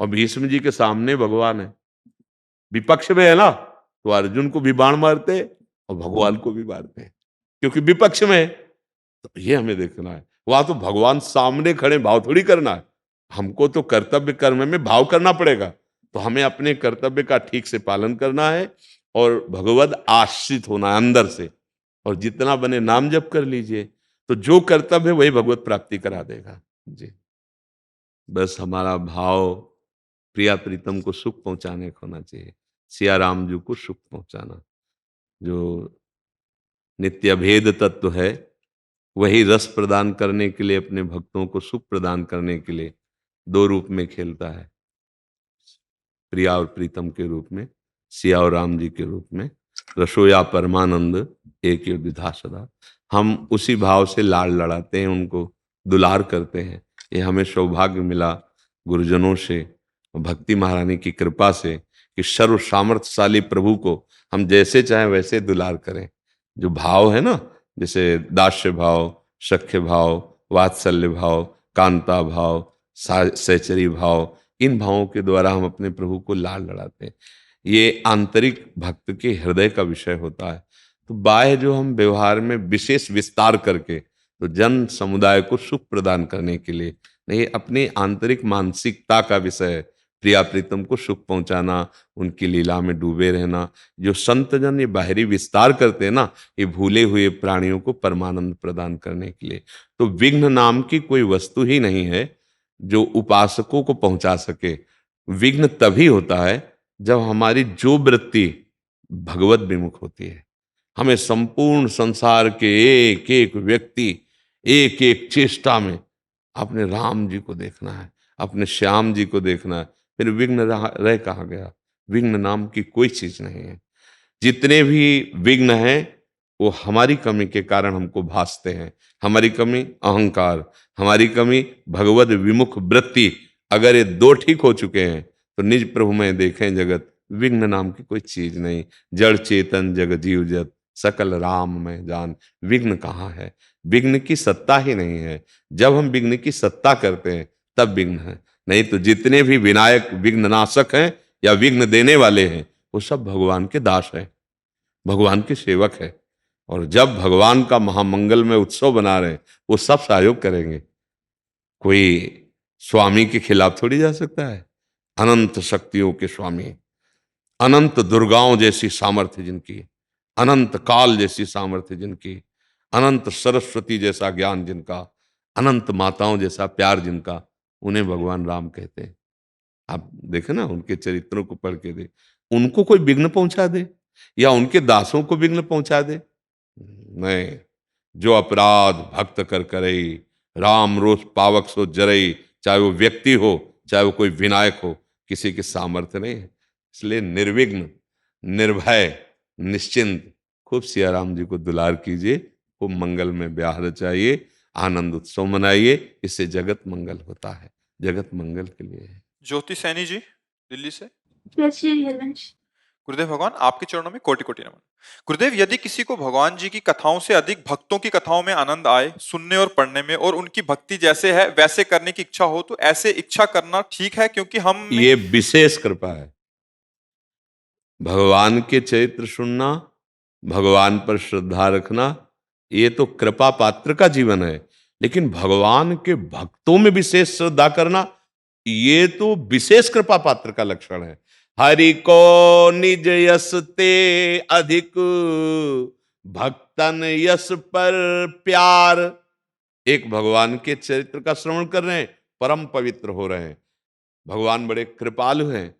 और भीष्म जी के सामने भगवान है, विपक्ष में है ना, तो अर्जुन को भी बाण मारते और भगवान को भी मारते, क्योंकि विपक्ष में है। तो ये हमें देखना है, वहां तो भगवान सामने खड़े, भाव थोड़ी करना है। हमको तो कर्तव्य कर्म में भाव करना पड़ेगा। तो हमें अपने कर्तव्य का ठीक से पालन करना है और भगवत आश्रित होना है अंदर से। और जितना बने नाम जप कर लीजिए, तो जो कर्तव्य है वही भगवत प्राप्ति करा देगा जी। बस हमारा भाव प्रिया प्रीतम को सुख पहुंचाने का होना चाहिए, सिया राम जी को सुख पहुंचाना। जो नित्य भेद तत्व है वही रस प्रदान करने के लिए, अपने भक्तों को सुख प्रदान करने के लिए दो रूप में खेलता है, प्रिया और प्रीतम के रूप में, सिया और राम जी के रूप में। रसोया परमानंद एक ही विधा सदा। हम उसी भाव से लाड़ लड़ाते हैं, उनको दुलार करते हैं। ये हमें सौभाग्य मिला गुरुजनों से, भक्ति महारानी की कृपा से, कि सर्व सामर्थ्यशाली प्रभु को हम जैसे चाहें वैसे दुलार करें। जो भाव है ना, जैसे दास्य भाव, सख्य भाव, वात्सल्य भाव, कांता भाव, सहचरी भाव, इन भावों के द्वारा हम अपने प्रभु को लाड़ लड़ाते हैं। ये आंतरिक भक्त के हृदय का विषय होता है। तो बाह्य जो हम व्यवहार में विशेष विस्तार करके, तो जन समुदाय को सुख प्रदान करने के लिए नहीं, अपनी आंतरिक मानसिकता का विषय है। प्रिया प्रीतम को सुख पहुंचाना, उनकी लीला में डूबे रहना। जो संत जन ये बाहरी विस्तार करते हैं ना, ये भूले हुए प्राणियों को परमानंद प्रदान करने के लिए। तो विघ्न नाम की कोई वस्तु ही नहीं है जो उपासकों को पहुंचा सके। विघ्न तभी होता है जब हमारी जो वृत्ति भगवत विमुख होती है। हमें संपूर्ण संसार के एक एक व्यक्ति, एक एक चेष्टा में अपने राम जी को देखना है, अपने श्याम जी को देखना है। फिर विघ्न रह कहाँ गया? विघ्न नाम की कोई चीज नहीं है। जितने भी विघ्न हैं वो हमारी कमी के कारण हमको भासते हैं। हमारी कमी अहंकार, हमारी कमी भगवत विमुख वृत्ति। अगर ये दो ठीक हो चुके हैं तो निज प्रभु में देखें जगत, विघ्न नाम की कोई चीज नहीं। जड़ चेतन जग जीव जत, सकल राम में जान। विघ्न कहाँ है? विघ्न की सत्ता ही नहीं है। जब हम विघ्न की सत्ता करते हैं तब विघ्न है, नहीं तो जितने भी विनायक विघ्न नाशक हैं या विघ्न देने वाले हैं, वो सब भगवान के दास हैं, भगवान के सेवक है। और जब भगवान का महामंगल में उत्सव बना रहे हैं, वो सब सहयोग करेंगे। कोई स्वामी के खिलाफ थोड़ी जा सकता है। अनंत शक्तियों के स्वामी, अनंत दुर्गाओं जैसी सामर्थ्य जिनकी, अनंत काल जैसी सामर्थ्य जिनकी, अनंत सरस्वती जैसा ज्ञान जिनका, अनंत माताओं जैसा प्यार जिनका, उन्हें भगवान राम कहते हैं। आप देखें ना, उनके चरित्रों को पढ़ के दे, उनको कोई विघ्न पहुंचा दे या उनके दासों को विघ्न पहुंचा दे? नहीं। जो अपराध भक्त कर करई, राम रोष पावक सो जरई। चाहे वो व्यक्ति हो, चाहे वो कोई विनायक हो, किसी के सामर्थ्य नहीं है। इसलिए निर्विघ्न, निर्भय, निश्चिंत खूब सिया राम जी को दुलार कीजिए, खूब मंगल में ब्याह रचाइए, आनंद उत्सव मनाइए। इससे जगत मंगल होता है, जगत मंगल के लिए है। ज्योति सैनी जी दिल्ली से। जय श्री हरिवंश। गुरुदेव भगवान, आपके चरणों में कोटि कोटि नमन। गुरुदेव, यदि किसी को भगवान जी की कथाओं से अधिक भक्तों की कथाओं में आनंद आए, सुनने और पढ़ने में, और उनकी भक्ति जैसे है वैसे करने की इच्छा हो, तो ऐसे इच्छा करना ठीक है? क्योंकि हम में ये विशेष कृपा है। भगवान के चरित्र सुनना, भगवान पर श्रद्धा रखना, ये तो कृपा पात्र का जीवन है। लेकिन भगवान के भक्तों में विशेष श्रद्धा करना, ये तो विशेष कृपा पात्र का लक्षण है। हरि को निज यस ते अधिक, भक्तन यस पर प्यार। एक भगवान के चरित्र का श्रवण कर रहे हैं, परम पवित्र हो रहे हैं। भगवान बड़े कृपालु हैं,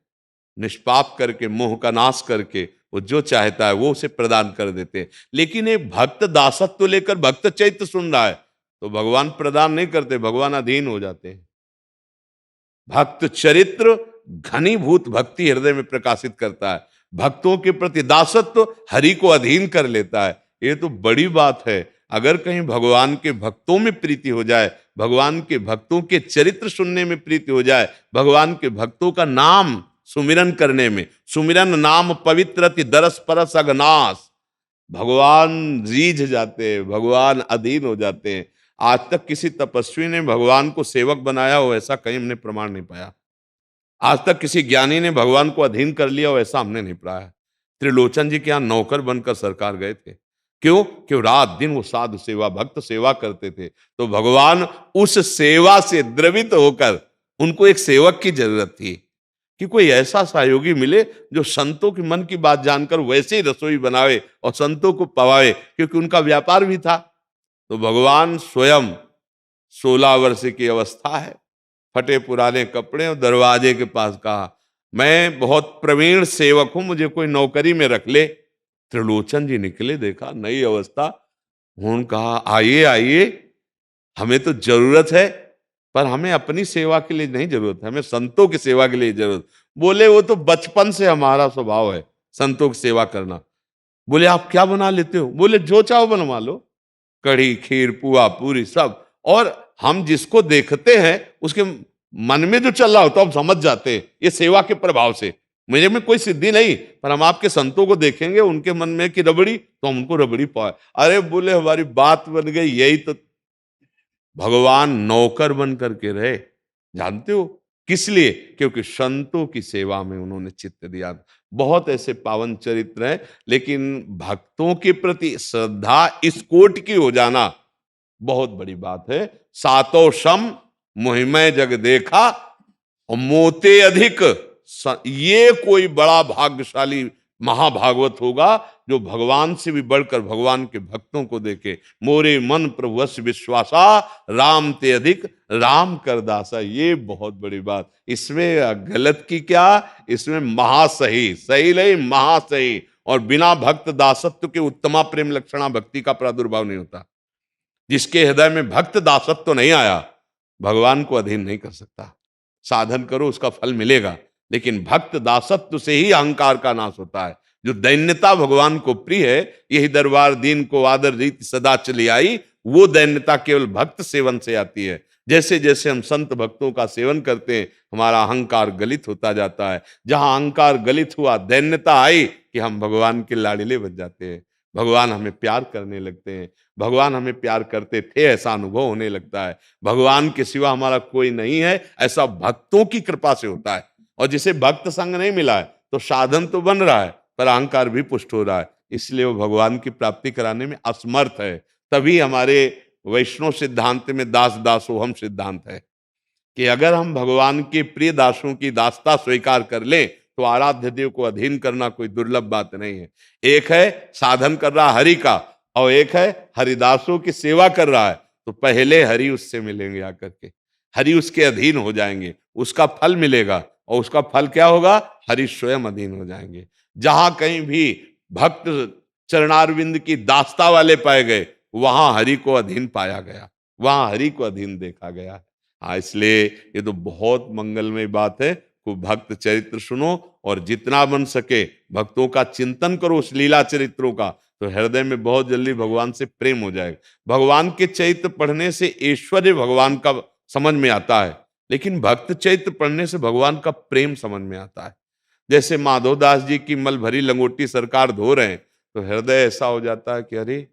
निष्पाप करके, मोह का नाश करके वो जो चाहता है वो उसे प्रदान कर देते हैं। लेकिन एक भक्त दासत्व लेकर भक्त चैत्र सुन रहा है तो भगवान प्रदान नहीं करते, भगवान अधीन हो जाते हैं। भक्त चरित्र घनीभूत भक्ति हृदय में प्रकाशित करता है, भक्तों के प्रति दासत्व हरि को अधीन कर लेता है। ये तो बड़ी बात है। अगर कहीं भगवान के भक्तों में प्रीति हो जाए, भगवान के भक्तों के चरित्र सुनने में प्रीति हो जाए, भगवान के भक्तों का नाम सुमिरन करने में, सुमिरन नाम पवित्र अति दरस परस अगनास, भगवान रीझ जाते हैं, भगवान अधीन हो जाते हैं। आज तक किसी तपस्वी ने भगवान को सेवक बनाया हो ऐसा कहीं हमने प्रमाण नहीं पाया। आज तक किसी ज्ञानी ने भगवान को अधीन कर लिया हो ऐसा हमने नहीं पाया। त्रिलोचन जी के यहाँ नौकर बनकर सरकार गए थे। क्यों? क्यों रात दिन वो साधु सेवा, भक्त सेवा करते थे। तो भगवान उस सेवा से द्रवित होकर, उनको एक सेवक की जरूरत थी कि कोई ऐसा सहयोगी मिले जो संतों के मन की बात जानकर वैसे ही रसोई बनावे और संतों को पवावे, क्योंकि उनका व्यापार भी था। तो भगवान स्वयं 16 वर्ष की अवस्था है, फटे पुराने कपड़े और दरवाजे के पास कहा, मैं बहुत प्रवीण सेवक हूं, मुझे कोई नौकरी में रख ले। त्रिलोचन जी निकले, देखा नई अवस्था, उन्होंने कहा आइए आइए, हमें तो जरूरत है, पर हमें अपनी सेवा के लिए नहीं जरूरत है, हमें संतों की सेवा के लिए जरूरत। बोले वो तो बचपन से हमारा स्वभाव है संतों की सेवा करना। बोले आप क्या बना लेते हो? बोले जो चाहो बनवा लो, कढ़ी खीर पुआ पूरी सब। और हम जिसको देखते हैं उसके मन में जो चल रहा होता है हम समझ जाते हैं, ये सेवा के प्रभाव से। मुझे में कोई सिद्धि नहीं, पर हम आपके संतों को देखेंगे, उनके मन में की रबड़ी, तो हम उनको रबड़ी पाए। अरे बोले हमारी बात बन गई। यही तो भगवान नौकर बन करके रहे, जानते हो किस लिए? क्योंकि संतों की सेवा में उन्होंने चित्त दिया। बहुत ऐसे पावन चरित्र हैं, लेकिन भक्तों के प्रति श्रद्धा इस कोट की हो जाना बहुत बड़ी बात है। सातों सम मोहिमय जग देखा और मोते अधिक, ये कोई बड़ा भाग्यशाली महाभागवत होगा जो भगवान से भी बढ़कर भगवान के भक्तों को देखे। मोरे मन प्रभु वश विश्वासा, राम ते अधिक राम कर दासा। ये बहुत बड़ी बात। इसमें गलत की क्या, इसमें महासही, सही नहीं महासही। और बिना भक्त दासत्व के उत्तमा प्रेम लक्षणा भक्ति का प्रादुर्भाव नहीं होता। जिसके हृदय में भक्त दासत्व तो नहीं आया, भगवान को अधीन नहीं कर सकता। साधन करो उसका फल मिलेगा, लेकिन भक्त दासत्व से ही अहंकार का नाश होता है। जो दैन्यता भगवान को प्रिय है, यही दरबार दीन को आदर रीति सदा चली आई, वो दैन्यता केवल भक्त सेवन से आती है। जैसे जैसे हम संत भक्तों का सेवन करते हैं, हमारा अहंकार गलित होता जाता है। जहां अहंकार गलित हुआ, दैन्यता आई कि हम भगवान के लाड़िले बन जाते हैं, भगवान हमें प्यार करने लगते हैं। भगवान हमें प्यार करते थे ऐसा अनुभव होने लगता है। भगवान के सिवा हमारा कोई नहीं है ऐसा भक्तों की कृपा से होता है। और जिसे भक्त संग नहीं मिला है तो साधन तो बन रहा है, पर अहंकार भी पुष्ट हो रहा है, इसलिए वो भगवान की प्राप्ति कराने में असमर्थ है। तभी हमारे वैष्णव सिद्धांत में दास दासोहम सिद्धांत है कि अगर हम भगवान के प्रिय दासों की दासता स्वीकार कर लें तो आराध्य देव को अधीन करना कोई दुर्लभ बात नहीं है। एक है साधन कर रहा हरि का, और एक है हरिदासों की सेवा कर रहा है, तो पहले हरि उससे मिलेंगे आकर के, हरि उसके अधीन हो जाएंगे, उसका फल मिलेगा। और उसका फल क्या होगा? हरि स्वयं अधीन हो जाएंगे। जहां कहीं भी भक्त चरणारविंद की दास्ता वाले पाए गए, वहां हरि को अधीन पाया गया, वहां हरि को अधीन देखा गया। हाँ, इसलिए ये तो बहुत मंगलमय बात है। खूब भक्त चरित्र सुनो और जितना बन सके भक्तों का चिंतन करो, उस लीला चरित्रों का, तो हृदय में बहुत जल्दी भगवान से प्रेम हो जाएगा। भगवान के चरित्र पढ़ने से ऐश्वर्य भगवान का समझ में आता है, लेकिन भक्त चरित्र पढ़ने से भगवान का प्रेम समझ में आता है। जैसे माधवदास जी की मल भरी लंगोटी सरकार धो रहे हैं, तो हृदय ऐसा हो जाता है कि अरे,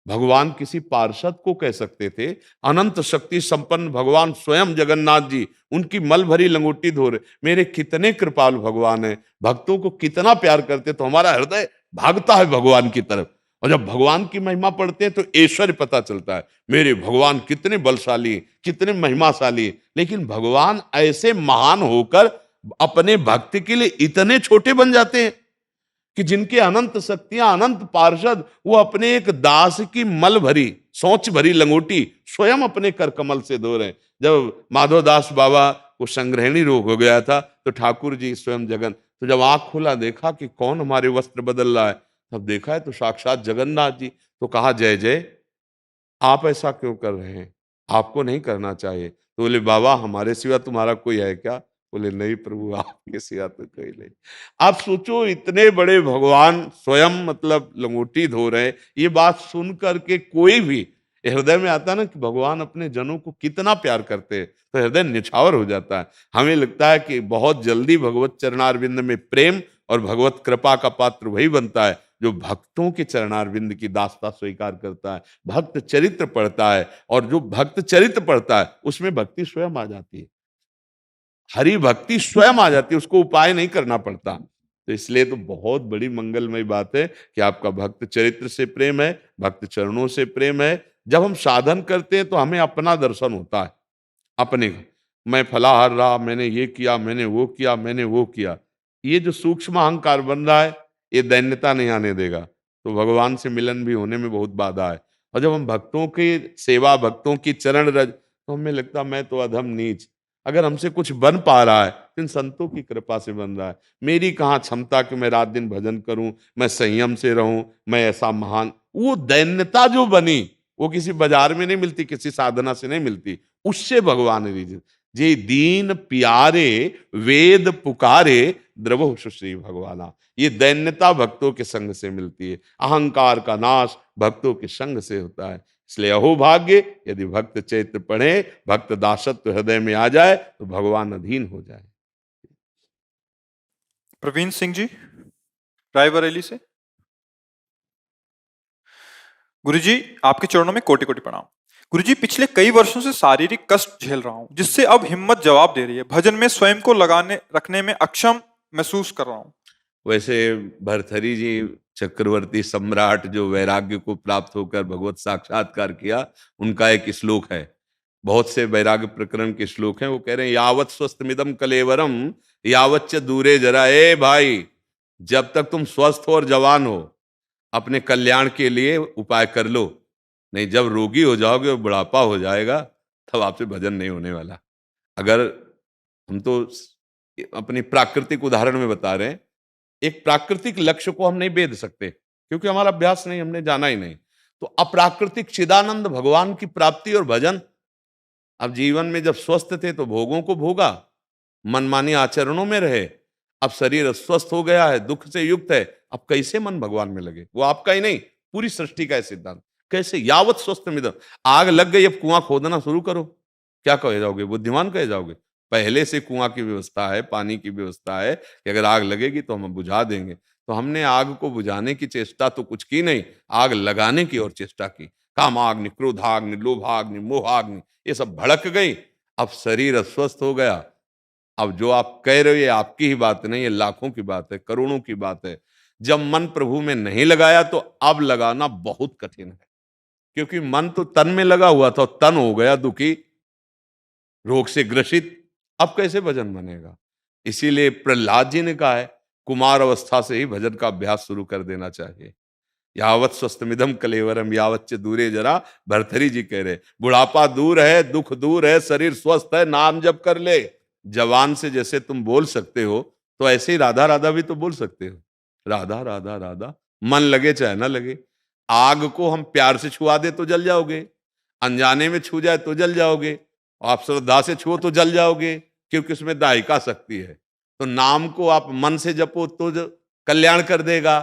भगवान किसी पार्षद को कह सकते थे, अनंत शक्ति संपन्न भगवान स्वयं जगन्नाथ जी उनकी मल भरी लंगोटी धो रहे। मेरे कितने कृपालु भगवान है, भक्तों को कितना प्यार करते, तो हमारा हृदय भागता है भगवान की तरफ। और जब भगवान की महिमा पढ़ते हैं तो ऐश्वर्य पता चलता है, मेरे भगवान कितने बलशाली, कितने महिमाशाली। लेकिन भगवान ऐसे महान होकर अपने भक्त के लिए इतने छोटे बन जाते हैं कि जिनके अनंत शक्तियां, अनंत पार्षद, वो अपने एक दास की मल भरी, सोच भरी लंगोटी स्वयं अपने कर कमल से धो रहे हैं। जब माधवदास बाबा को संग्रहणी रोग हो गया था, तो ठाकुर जी स्वयं जगन, तो जब आंख खोला देखा कि कौन हमारे वस्त्र बदल रहा है, तब देखा है तो साक्षात जगन्नाथ जी। तो कहा, जय जय, आप ऐसा क्यों कर रहे हैं, आपको नहीं करना चाहिए। तो बोले, बाबा हमारे सिवा तुम्हारा कोई है क्या? बोले, नहीं प्रभु, आपके सिवा तो कोई नहीं। आप सोचो, इतने बड़े भगवान स्वयं मतलब लंगोटी धो रहे हैं। ये बात सुन करके कोई भी हृदय में आता ना कि भगवान अपने जनों को कितना प्यार करते हैं, तो हृदय निछावर हो जाता है। हमें लगता है कि बहुत जल्दी भगवत चरणारविंद में प्रेम और भगवत कृपा का पात्र वही बनता है जो भक्तों के चरणारविंद की दास्ता स्वीकार करता है, भक्त चरित्र पढ़ता है। और जो भक्त चरित्र पढ़ता है उसमें भक्ति स्वयं आ जाती है, हरि भक्ति स्वयं आ जाती है, उसको उपाय नहीं करना पड़ता। तो इसलिए तो बहुत बड़ी मंगलमय बात है कि आपका भक्त चरित्र से प्रेम है, भक्त चरणों से प्रेम है। जब हम साधन करते हैं तो हमें अपना दर्शन होता है, अपने का। मैं फलाहार रहा, मैंने ये किया, मैंने वो किया, मैंने वो किया। ये जो सूक्ष्म अहंकार बन रहा है, ये दैन्यता नहीं आने देगा, तो भगवान से मिलन भी होने में बहुत बाधा है। और जब हम भक्तों की सेवा, भक्तों की चरण रज, तो हमें लगता मैं तो अधम नीच। अगर हमसे कुछ बन पा रहा है तो इन संतों की कृपा से बन रहा है। मेरी कहाँ क्षमता कि मैं रात दिन भजन करूं, मैं संयम से रहूं, मैं ऐसा महान। वो दैन्यता जो बनी, वो किसी बाजार में नहीं मिलती, किसी साधना से नहीं मिलती, उससे भगवान रीजन। जे दीन प्यारे वेद पुकारे, द्रवो सुश्री भगवाना। ये दैन्यता भक्तों के संग से मिलती है, अहंकार का नाश भक्तों के संग से होता है। इसलिए अहो भाग्य, यदि भक्त चैत्र पढ़े, भक्त दासत्व हृदय में आ जाए, तो भगवान अधीन हो जाए। प्रवीण सिंह जी, रायबरेली से। गुरुजी, आपके चरणों में कोटि कोटि प्रणाम। गुरुजी, पिछले कई वर्षों से शारीरिक कष्ट झेल रहा हूं, जिससे अब हिम्मत जवाब दे रही है। भजन में स्वयं को लगाने रखने में अक्षम महसूस कर रहा हूं। वैसे भर्तहरि जी, चक्रवर्ती सम्राट, जो वैराग्य को प्राप्त होकर भगवत साक्षात्कार किया, उनका एक श्लोक है। बहुत से वैराग्य प्रकरण के श्लोक हैं। वो कह रहे हैं, यावत स्वस्थमिदम कलेवरम यावच्च दूरे जरा। ए भाई, जब तक तुम स्वस्थ हो और जवान हो, अपने कल्याण के लिए उपाय कर लो। नहीं, जब रोगी हो जाओगे और बुढ़ापा हो जाएगा, तब आपसे भजन नहीं होने वाला। अगर हम तो अपनी प्राकृतिक उदाहरण में बता रहे हैं, एक प्राकृतिक लक्ष्य को हम नहीं भेद सकते क्योंकि हमारा अभ्यास नहीं, हमने जाना ही नहीं। तो अप्राकृतिक चिदानंद भगवान की प्राप्ति और भजन। अब जीवन में जब स्वस्थ थे तो भोगों को भोगा, मनमानी आचरणों में रहे। अब शरीर स्वस्थ हो गया है, दुख से युक्त है, अब कैसे मन भगवान में लगे? वो आपका ही नहीं, पूरी सृष्टि का है सिद्धांत। कैसे? यावत स्वस्थ मिदम। आग लग गई, अब कुआं खोदना शुरू करो, क्या कहे जाओगे? बुद्धिमान कहे जाओगे? पहले से कुआं की व्यवस्था है, पानी की व्यवस्था है कि अगर आग लगेगी तो हम बुझा देंगे। तो हमने आग को बुझाने की चेष्टा तो कुछ की नहीं, आग लगाने की और चेष्टा की। कामाग्नि, क्रोधाग्नि, लोभाग्नि, मोहाग्नि, ये सब भड़क गई। अब शरीर अस्वस्थ हो गया। अब जो आप कह रहे हो ये आपकी ही बात नहीं, ये लाखों की बात है, करोड़ों की बात है। जब मन प्रभु में नहीं लगाया तो अब लगाना बहुत कठिन है, क्योंकि मन तो तन में लगा हुआ था, तन हो गया दुखी, रोग से ग्रसित। अब कैसे भजन बनेगा? इसीलिए प्रहलाद जी ने कहा है, कुमार अवस्था से ही भजन का अभ्यास शुरू कर देना चाहिए। यावत स्वस्थमिदम कलेवरम यावच्च दूरे जरा। भर्तहरि जी कह रहे, बुढ़ापा दूर है, दुख दूर है, शरीर स्वस्थ है, नाम जप कर ले। जवान से जैसे तुम बोल सकते हो, तो ऐसे ही राधा राधा भी तो बोल सकते हो। राधा राधा राधा, मन लगे चाहे ना लगे। आग को हम प्यार से छुआ दे तो जल जाओगे, अनजाने में छू जाए तो जल जाओगे, और आप श्रद्धा से छुओ तो जल जाओगे, क्योंकि उसमें दायिका शक्ति है। तो नाम को आप मन से जपो तो कल्याण कर देगा,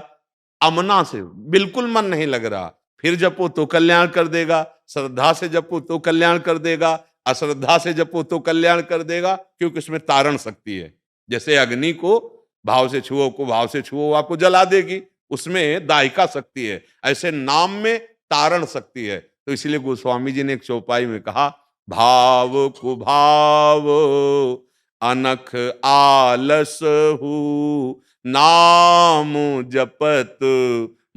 अमना से बिल्कुल मन नहीं लग रहा, फिर जपो तो कल्याण कर देगा, श्रद्धा से जपो तो कल्याण कर देगा, अश्रद्धा से जपो तो कल्याण कर देगा, क्योंकि उसमें तारण शक्ति है। जैसे अग्नि को भाव से छुओ, कुभाव से छुओ, वो आपको जला देगी। उसमें दाहिका शक्ति है, ऐसे नाम में तारण शक्ति है। तो इसलिए गोस्वामी जी ने एक चौपाई में कहा, भाव कुभाव अनख आलस हु, नाम जपत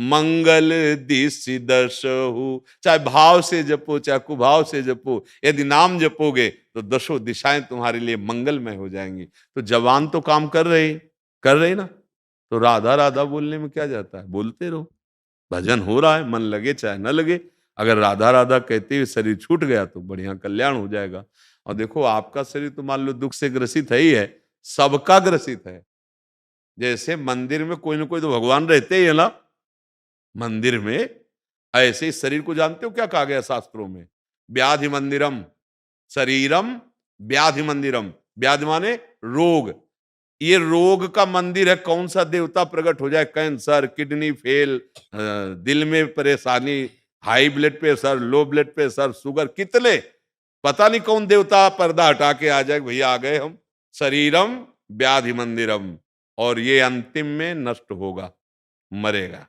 मंगल दिस दशहु। चाहे भाव से जपो, चाहे कुभाव से जपो, यदि नाम जपोगे तो दशों दिशाएं तुम्हारे लिए मंगलमय हो जाएंगी। तो जवान तो काम कर रही ना, तो राधा राधा बोलने में क्या जाता है, बोलते रहो। भजन हो रहा है, मन लगे चाहे न लगे। अगर राधा राधा कहते हुए शरीर छूट गया तो बढ़िया कल्याण हो जाएगा। और देखो, आपका शरीर तो मान लो दुख से ग्रसित है ही है, सबका ग्रसित है। जैसे मंदिर में कोई ना कोई तो भगवान रहते ही है ना, मंदिर में ऐसे इस शरीर को जानते हो क्या कहा गया शास्त्रों में? व्याधि मंदिरम शरीरम, व्याधि मंदिरम। व्याधि माने रोग, ये रोग का मंदिर है। कौन सा देवता प्रकट हो जाए? कैंसर, किडनी फेल, दिल में परेशानी, high blood pressure, low blood pressure, sugar, कितने पता नहीं कौन देवता पर्दा हटा के आ जाए, भैया आ गए हम। शरीरम व्याधि मंदिरम, और ये अंतिम में नष्ट होगा, मरेगा।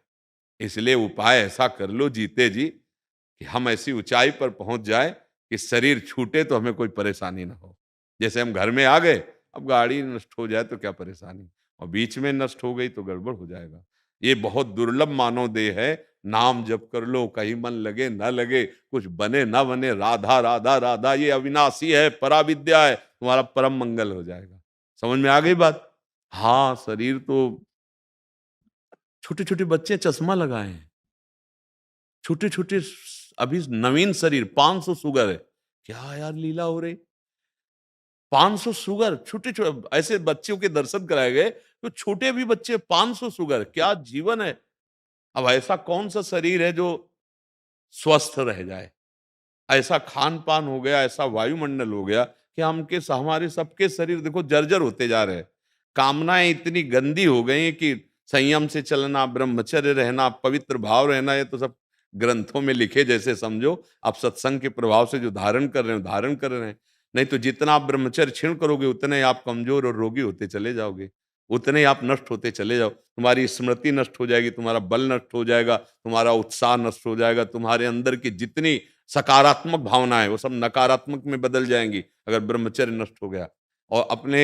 इसलिए उपाय ऐसा कर लो जीते जी कि हम ऐसी ऊंचाई पर पहुंच जाए कि शरीर छूटे तो हमें कोई परेशानी ना हो। जैसे हम घर में आ गए, अब गाड़ी नष्ट हो जाए तो क्या परेशानी, और बीच में नष्ट हो गई तो गड़बड़ हो जाएगा। ये बहुत दुर्लभ मानव देह है। नाम जप कर लो, कहीं मन लगे ना लगे, कुछ बने ना बने, राधा राधा राधा ये अविनाशी है, पराविद्या है, तुम्हारा परम मंगल हो जाएगा। समझ में आ गई बात? हाँ, शरीर तो छोटे छोटे बच्चे चश्मा लगाए हैं, छोटे छोटे अभी नवीन शरीर, 500 शुगर है। क्या यार लीला हो रही, 500 शुगर, छोटे छोटे ऐसे बच्चों के दर्शन कराए गए तो छोटे भी बच्चे 500 शुगर, क्या जीवन है। अब ऐसा कौन सा शरीर है जो स्वस्थ रह जाए? ऐसा खान पान हो गया, ऐसा वायुमंडल हो गया कि हमारे सबके शरीर देखो जर्जर होते जा रहे हैं। कामनाएं इतनी गंदी हो गई कि संयम से चलना, ब्रह्मचर्य रहना, पवित्र भाव रहना, ये तो सब ग्रंथों में लिखे जैसे समझो। आप सत्संग के प्रभाव से जो धारण कर रहे हो, धारण कर रहे हैं। नहीं तो जितना आप ब्रह्मचर्य क्षीण करोगे उतने आप कमजोर और रोगी होते चले जाओगे, उतने आप नष्ट होते चले जाओ। तुम्हारी स्मृति नष्ट हो जाएगी, तुम्हारा बल नष्ट हो जाएगा, तुम्हारा उत्साह नष्ट हो जाएगा, तुम्हारे अंदर की जितनी सकारात्मक भावनाएं वो सब नकारात्मक में बदल जाएंगी अगर ब्रह्मचर्य नष्ट हो गया। और अपने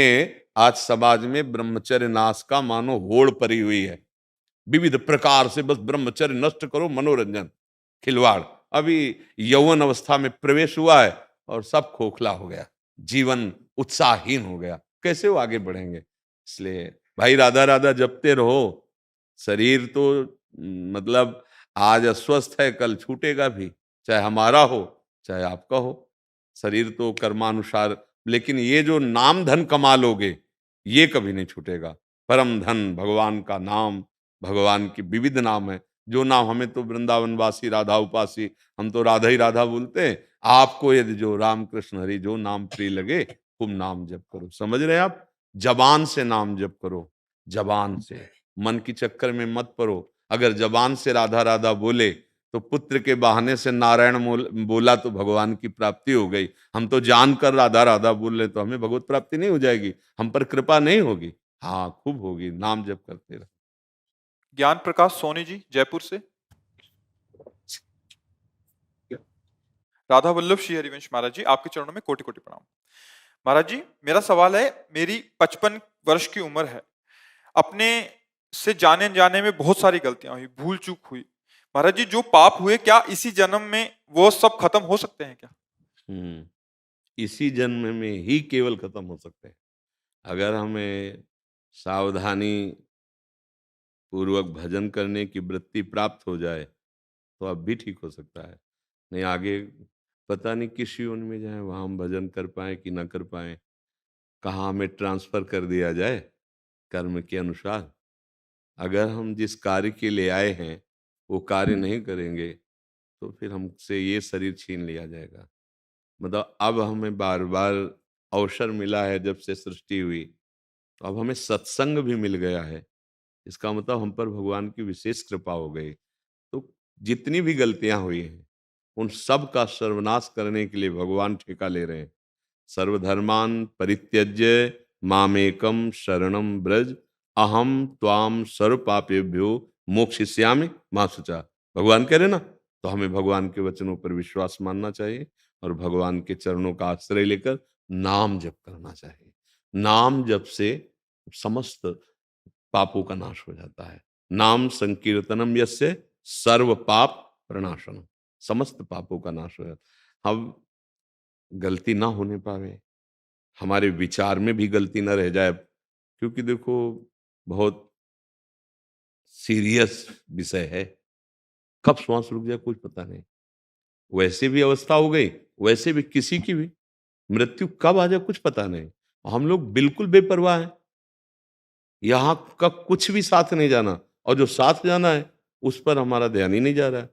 आज समाज में ब्रह्मचर्य नाश का मानो होड़ पड़ी हुई है, विविध प्रकार से बस ब्रह्मचर्य नष्ट करो, मनोरंजन, खिलवाड़। अभी यौवन अवस्था में प्रवेश हुआ है और सब खोखला हो गया, जीवन उत्साहहीन हो गया, कैसे वो आगे बढ़ेंगे? इसलिए भाई राधा राधा जपते रहो। शरीर तो मतलब आज अस्वस्थ है, कल छूटेगा भी, चाहे हमारा हो चाहे आपका हो। शरीर तो कर्मानुसार, लेकिन ये जो नाम धन कमा लोगे ये कभी नहीं छूटेगा। परम धन भगवान का नाम, भगवान की विविध नाम है। जो नाम, हमें तो वृंदावनवासी राधा उपासी, हम तो राधा ही राधा बोलते हैं। आपको यदि जो राम कृष्ण हरि जो नाम प्रिय लगे, खूब नाम जप करो। समझ रहे हैं आप? जबान से नाम जप करो, जबान से, मन की चक्कर में मत पड़ो। अगर जबान से राधा राधा बोले तो पुत्र के बहाने से नारायण बोला तो भगवान की प्राप्ति हो गई। हम तो जानकर राधा राधा बोल रहे तो हमें भगवत प्राप्ति नहीं हो जाएगी, हम पर कृपा नहीं होगी? हाँ, खूब होगी, नाम जप करते रहो। ज्ञान प्रकाश सोनी जी जयपुर से। राधा वल्लभ श्री हरिवंश महाराज जी, आपके चरणों में कोटि कोटि प्रणाम। महाराज जी, मेरा सवाल है, मेरी 55 वर्ष की उम्र है, अपने से जाने अनजाने में बहुत सारी गलतियां हुई, भूल चूक हुई। महाराज जी, जो पाप हुए क्या इसी जन्म में वो सब खत्म हो सकते हैं क्या? इसी जन्म में ही केवल खत्म हो सकते हैं। अगर हमें सावधानी पूर्वक भजन करने की वृत्ति प्राप्त हो जाए तो अब भी ठीक हो सकता है। नहीं आगे पता नहीं किस योन में जाए, वहाँ हम भजन कर पाए कि ना कर पाए, कहाँ हमें ट्रांसफर कर दिया जाए कर्म के अनुसार। अगर हम जिस कार्य के लिए आए हैं वो कार्य नहीं करेंगे तो फिर हमसे ये शरीर छीन लिया जाएगा। मतलब अब हमें बार बार अवसर मिला है जब से सृष्टि हुई, तो अब हमें सत्संग भी मिल गया है। इसका मतलब हम पर भगवान की विशेष कृपा हो गई। तो जितनी भी गलतियां हुई हैं उन सब का सर्वनाश करने के लिए भगवान ठेका ले रहे हैं। सर्वधर्मान परित्यज्य मामेकम शरणम ब्रज अहम त्वाम सर्व पापेभ्यो मोक्षयिष्यामि मा शुचा। भगवान कह रहे ना, तो हमें भगवान के वचनों पर विश्वास मानना चाहिए और भगवान के चरणों का आश्रय लेकर नाम जप करना चाहिए। नाम जप से समस्त पापों का नाश हो जाता है। नाम संकीर्तनम यस्य सर्व पाप प्रणाशनम, समस्त पापों का नाश हो जाता है। हम गलती ना होने पावे, हमारे विचार में भी गलती ना रह जाए, क्योंकि देखो बहुत सीरियस विषय है। कब श्वास रुक जाए कुछ पता नहीं। वैसे भी अवस्था हो गई, वैसे भी किसी की भी मृत्यु कब आ जाए कुछ पता नहीं। हम लोग बिल्कुल बेपरवाह हैं, यहाँ का कुछ भी साथ नहीं जाना, और जो साथ जाना है उस पर हमारा ध्यान ही नहीं जा रहा है।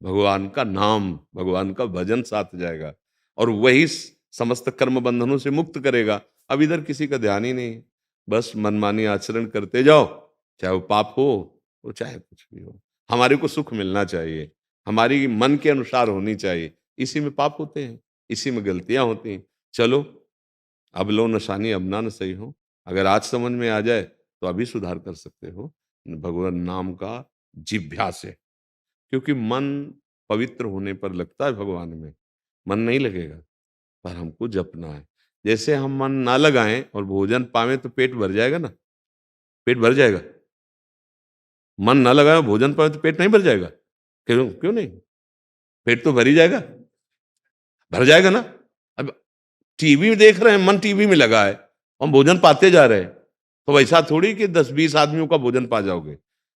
भगवान का नाम, भगवान का भजन साथ जाएगा और वही समस्त कर्म बंधनों से मुक्त करेगा। अब इधर किसी का ध्यान ही नहीं है, बस मनमानी आचरण करते जाओ, चाहे वो पाप हो वो चाहे कुछ भी हो। हमारे को सुख मिलना चाहिए, हमारी मन के अनुसार होनी चाहिए। इसी में पाप होते हैं, इसी में गलतियां होती हैं। चलो, अब लो नशानी अब ना न सही हो। अगर आज समझ में आ जाए तो अभी सुधार कर सकते हो भगवान नाम का जिभ्या से, क्योंकि मन पवित्र होने पर लगता है भगवान में, मन नहीं लगेगा, पर हमको जपना है। जैसे हम मन ना लगाएं और भोजन पावें तो पेट भर जाएगा ना, पेट भर जाएगा। मन ना लगाए और भोजन पावे तो पेट नहीं भर जाएगा? क्यों क्यों नहीं? पेट तो भर ही जाएगा, भर जाएगा ना। अब टीवी में देख रहे हैं, मन टीवी में लगा है, हम भोजन पाते जा रहे हैं, तो वैसा थोड़ी कि 10-20 आदमियों का भोजन पा जाओगे।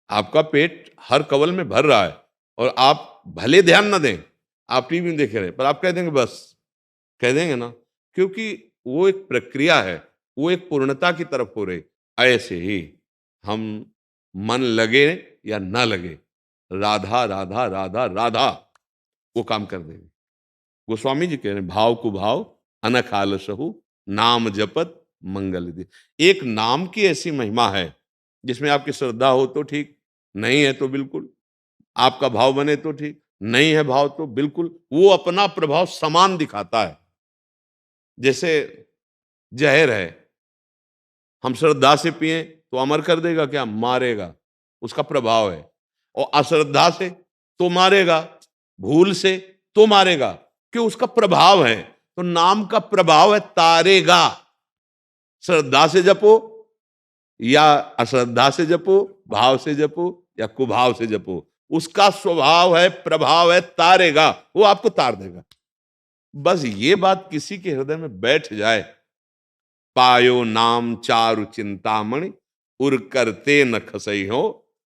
आपका पेट हर कवल में भर रहा है और आप भले ध्यान ना दें, आप टीवी में देख रहे हैं, पर आप कह देंगे बस, कह देंगे ना, क्योंकि वो एक प्रक्रिया है, वो एक पूर्णता की तरफ हो रही। ऐसे ही हम मन लगे या ना लगे, राधा राधा राधा राधा वो काम कर देंगे। गोस्वामी जी कह रहे हैं, भाव को भाव अनख आलसहु नाम जपत मंगल दे। एक नाम की ऐसी महिमा है जिसमें आपकी श्रद्धा हो तो ठीक, नहीं है तो बिल्कुल, आपका भाव बने तो ठीक, नहीं है भाव तो बिल्कुल, वो अपना प्रभाव समान दिखाता है। जैसे जहर है, हम श्रद्धा से पिए तो अमर कर देगा क्या? मारेगा, उसका प्रभाव है। और अश्रद्धा से तो मारेगा, भूल से तो मारेगा, क्यों? उसका प्रभाव है। तो नाम का प्रभाव है तारेगा। श्रद्धा से जपो या अश्रद्धा से जपो, भाव से जपो या कुभाव से जपो, उसका स्वभाव है, प्रभाव है, तारेगा, वो आपको तार देगा। बस ये बात किसी के हृदय में बैठ जाए, पायो नाम चारु चिंतामणि उर करते न खसई हो,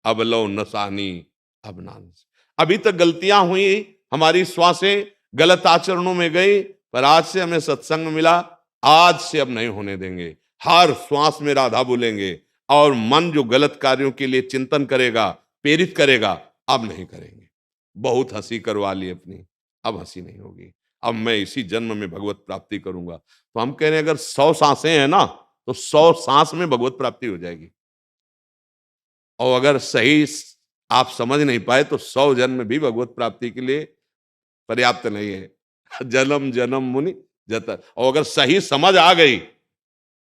अब लो नसानी अब नान। अभी तक गलतियां हुई, हमारी श्वासें गलत आचरणों में गई, पर आज से हमें सत्संग मिला, आज से अब नहीं होने देंगे। हर श्वास में राधा बोलेंगे और मन जो गलत कार्यों के लिए चिंतन करेगा, प्रेरित करेगा, अब नहीं करेंगे। बहुत हंसी करवा ली अपनी, अब हंसी नहीं होगी। अब मैं इसी जन्म में भगवत प्राप्ति करूंगा। तो हम कह रहे हैं अगर 100 सांसें हैं ना, तो 100 सांस में भगवत प्राप्ति हो जाएगी। और अगर सही आप समझ नहीं पाए तो 100 जन्म भी भगवत प्राप्ति के लिए पर्याप्त नहीं है। जन्म जन्म मुनि जत। और अगर सही समझ आ गई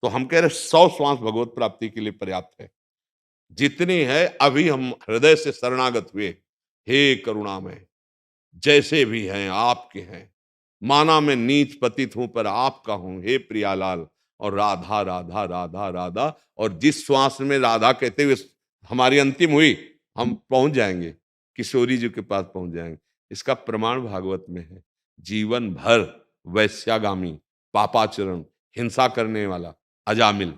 तो हम कह रहे 100 श्वास भगवत प्राप्ति के लिए पर्याप्त है। जितनी है अभी हम हृदय से शरणागत हुए, हे करुणामय, जैसे भी हैं आपके हैं, माना मैं नीच पतित हूं पर आपका हूं, हे प्रियालाल। और राधा राधा राधा राधा, और जिस श्वास में राधा कहते हुए हमारी अंतिम हुई, हम पहुंच जाएंगे, किशोरी जी के पास पहुंच जाएंगे। इसका प्रमाण भागवत में है। जीवन भर वैश्यागामी, पापाचरण, हिंसा करने वाला अजामिल,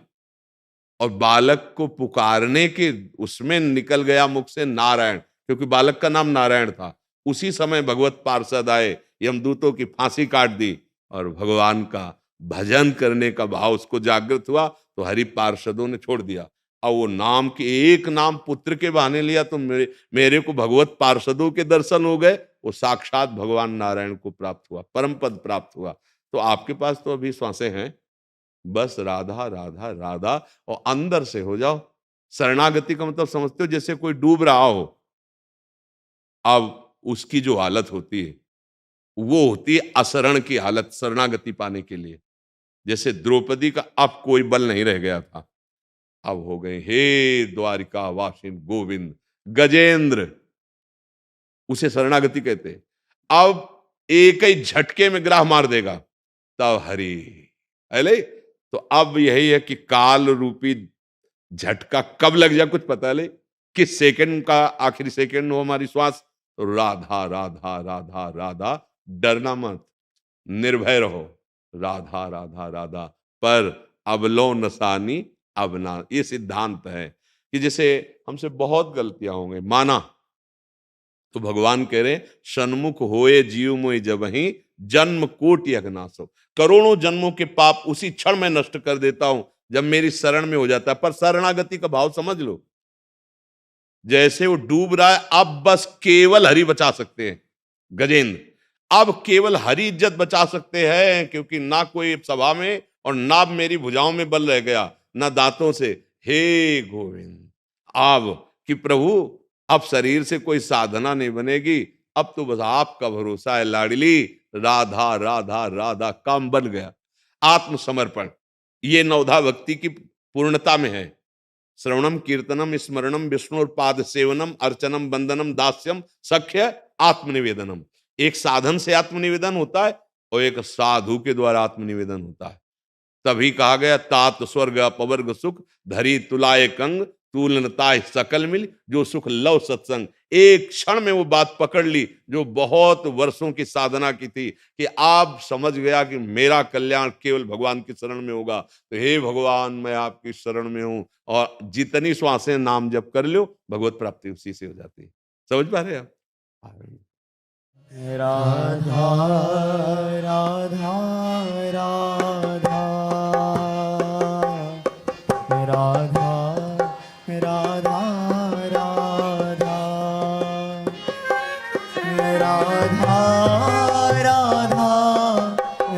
और बालक को पुकारने के उसमें निकल गया मुख से नारायण, क्योंकि बालक का नाम नारायण था। उसी समय भगवत पार्षद आए, यमदूतों की फांसी काट दी, और भगवान का भजन करने का भाव उसको जागृत हुआ, तो हरि पार्षदों ने छोड़ दिया। और वो नाम के एक नाम पुत्र के बहाने लिया, तो मेरे को भगवत पार्षदों के दर्शन हो गए, वो साक्षात भगवान नारायण को प्राप्त हुआ, परम पद प्राप्त हुआ। तो आपके पास तो अभी श्वासें हैं, बस राधा राधा राधा, और अंदर से हो जाओ। शरणागति का मतलब समझते हो? जैसे कोई डूब रहा हो, अब उसकी जो हालत होती है वो होती है अशरण की हालत, शरणागति पाने के लिए। जैसे द्रौपदी का अब कोई बल नहीं रह गया था, अब हो गए हे द्वारिका वासिन गोविंद गजेंद्र, उसे शरणागति कहते हैं। अब एक ही झटके में ग्राह मार देगा, तब हरि अले। तो अब यही है कि काल रूपी झटका कब लग जाए कुछ पता नहीं, किस सेकंड का आखिरी सेकंड हो हमारी श्वास। तो राधा राधा राधा राधा, डरना मत, निर्भय रहो, राधा राधा राधा। पर अबलो नसानी अब ना, ये सिद्धांत है कि जैसे हमसे बहुत गलतियां होंगी, माना तो भगवान कह रहे सन्मुख होए जीव मोय जबहि जन्म कोटि अघनासो। करोड़ों जन्मों के पाप उसी क्षण में नष्ट कर देता हूं जब मेरी शरण में हो जाता है। पर शरणागति का भाव समझ लो, जैसे वो डूब रहा है, अब बस केवल हरि बचा सकते हैं गजेंद्र। अब केवल हरि इज्जत बचा सकते हैं, क्योंकि ना कोई सभा में और ना मेरी भुजाओं में बल रह गया, ना दांतों से। हे गोविंद, अब कि प्रभु अब शरीर से कोई साधना नहीं बनेगी, अब तो बस आपका भरोसा है लाडली, राधा राधा राधा, काम बन गया। आत्मसमर्पण, ये नवधा भक्ति की पूर्णता में है। श्रवणम कीर्तनम स्मरणम विष्णु पाद सेवनम अर्चनम वंदनम दास्यम सख्य आत्मनिवेदनम। एक साधन से आत्मनिवेदन होता है और एक साधु के द्वारा आत्मनिवेदन होता है। तभी कहा गया तात स्वर्ग अपवर्ग सुख धरी तुलाए कंग तुलनताय सकल मिल, जो सुख लव सत्संग। एक क्षण में वो बात पकड़ ली जो बहुत वर्षों की साधना की थी, कि आप समझ गया कि मेरा कल्याण केवल भगवान की शरण में होगा। तो हे भगवान, मैं आपकी शरण में हूं, और जितनी श्वासें नाम जप कर लो, भगवत प्राप्ति उसी से हो जाती है। समझ पा रहे आप? राधा राधा राधा राधा राधा राधा राधा राधा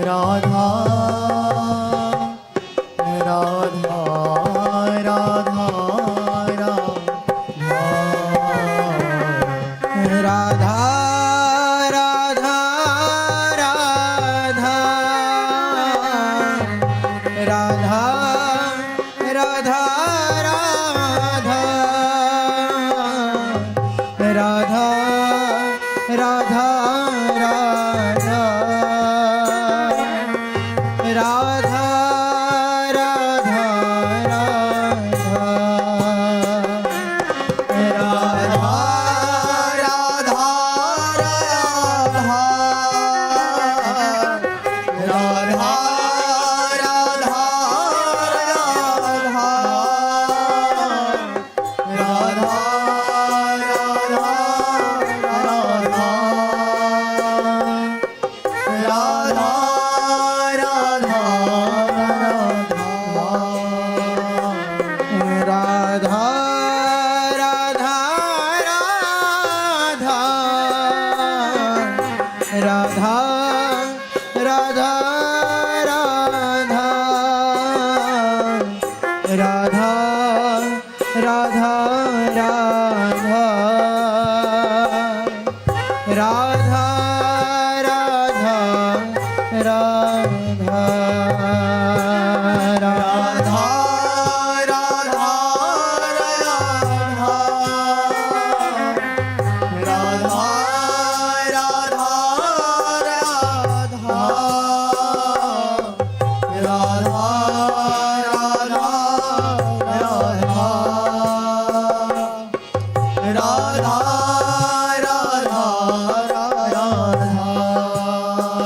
राधा राधा राधा राधा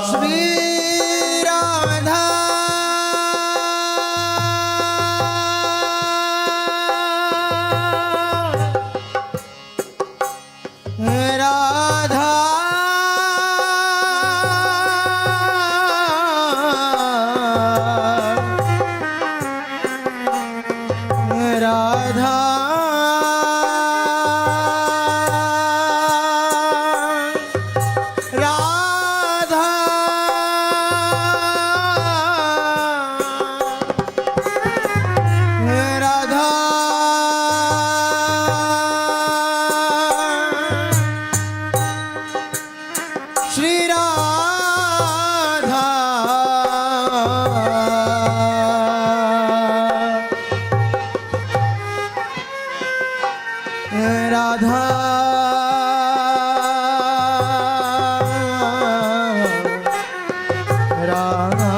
श्री राधा राधा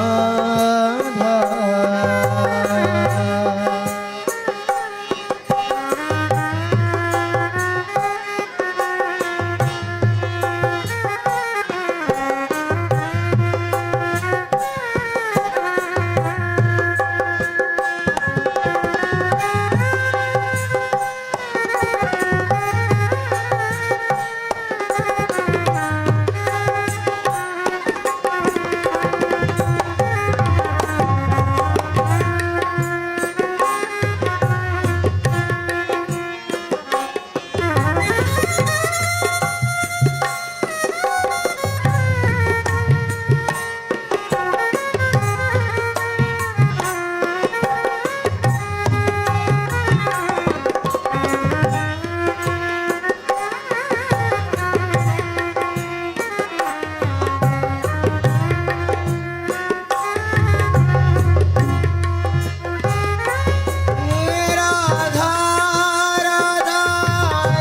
राधा राधा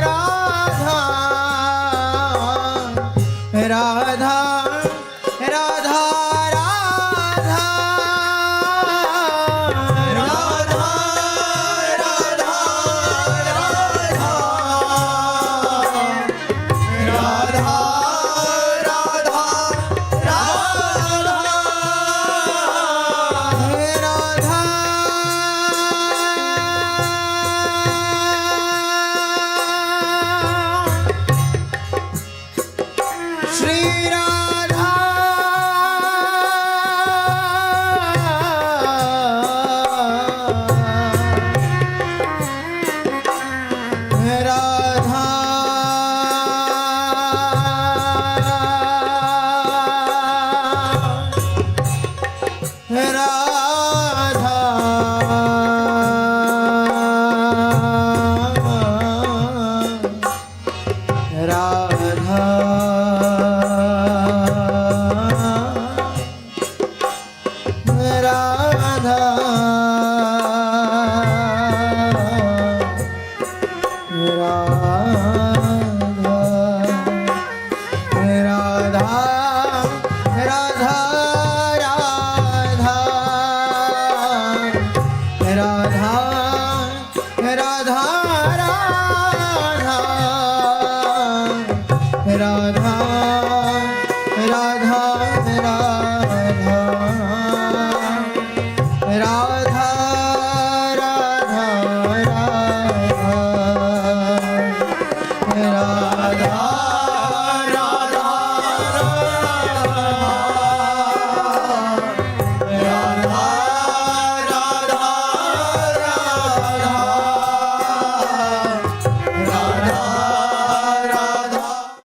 राधा राधा राधा राधा श्री राधा राधा राधा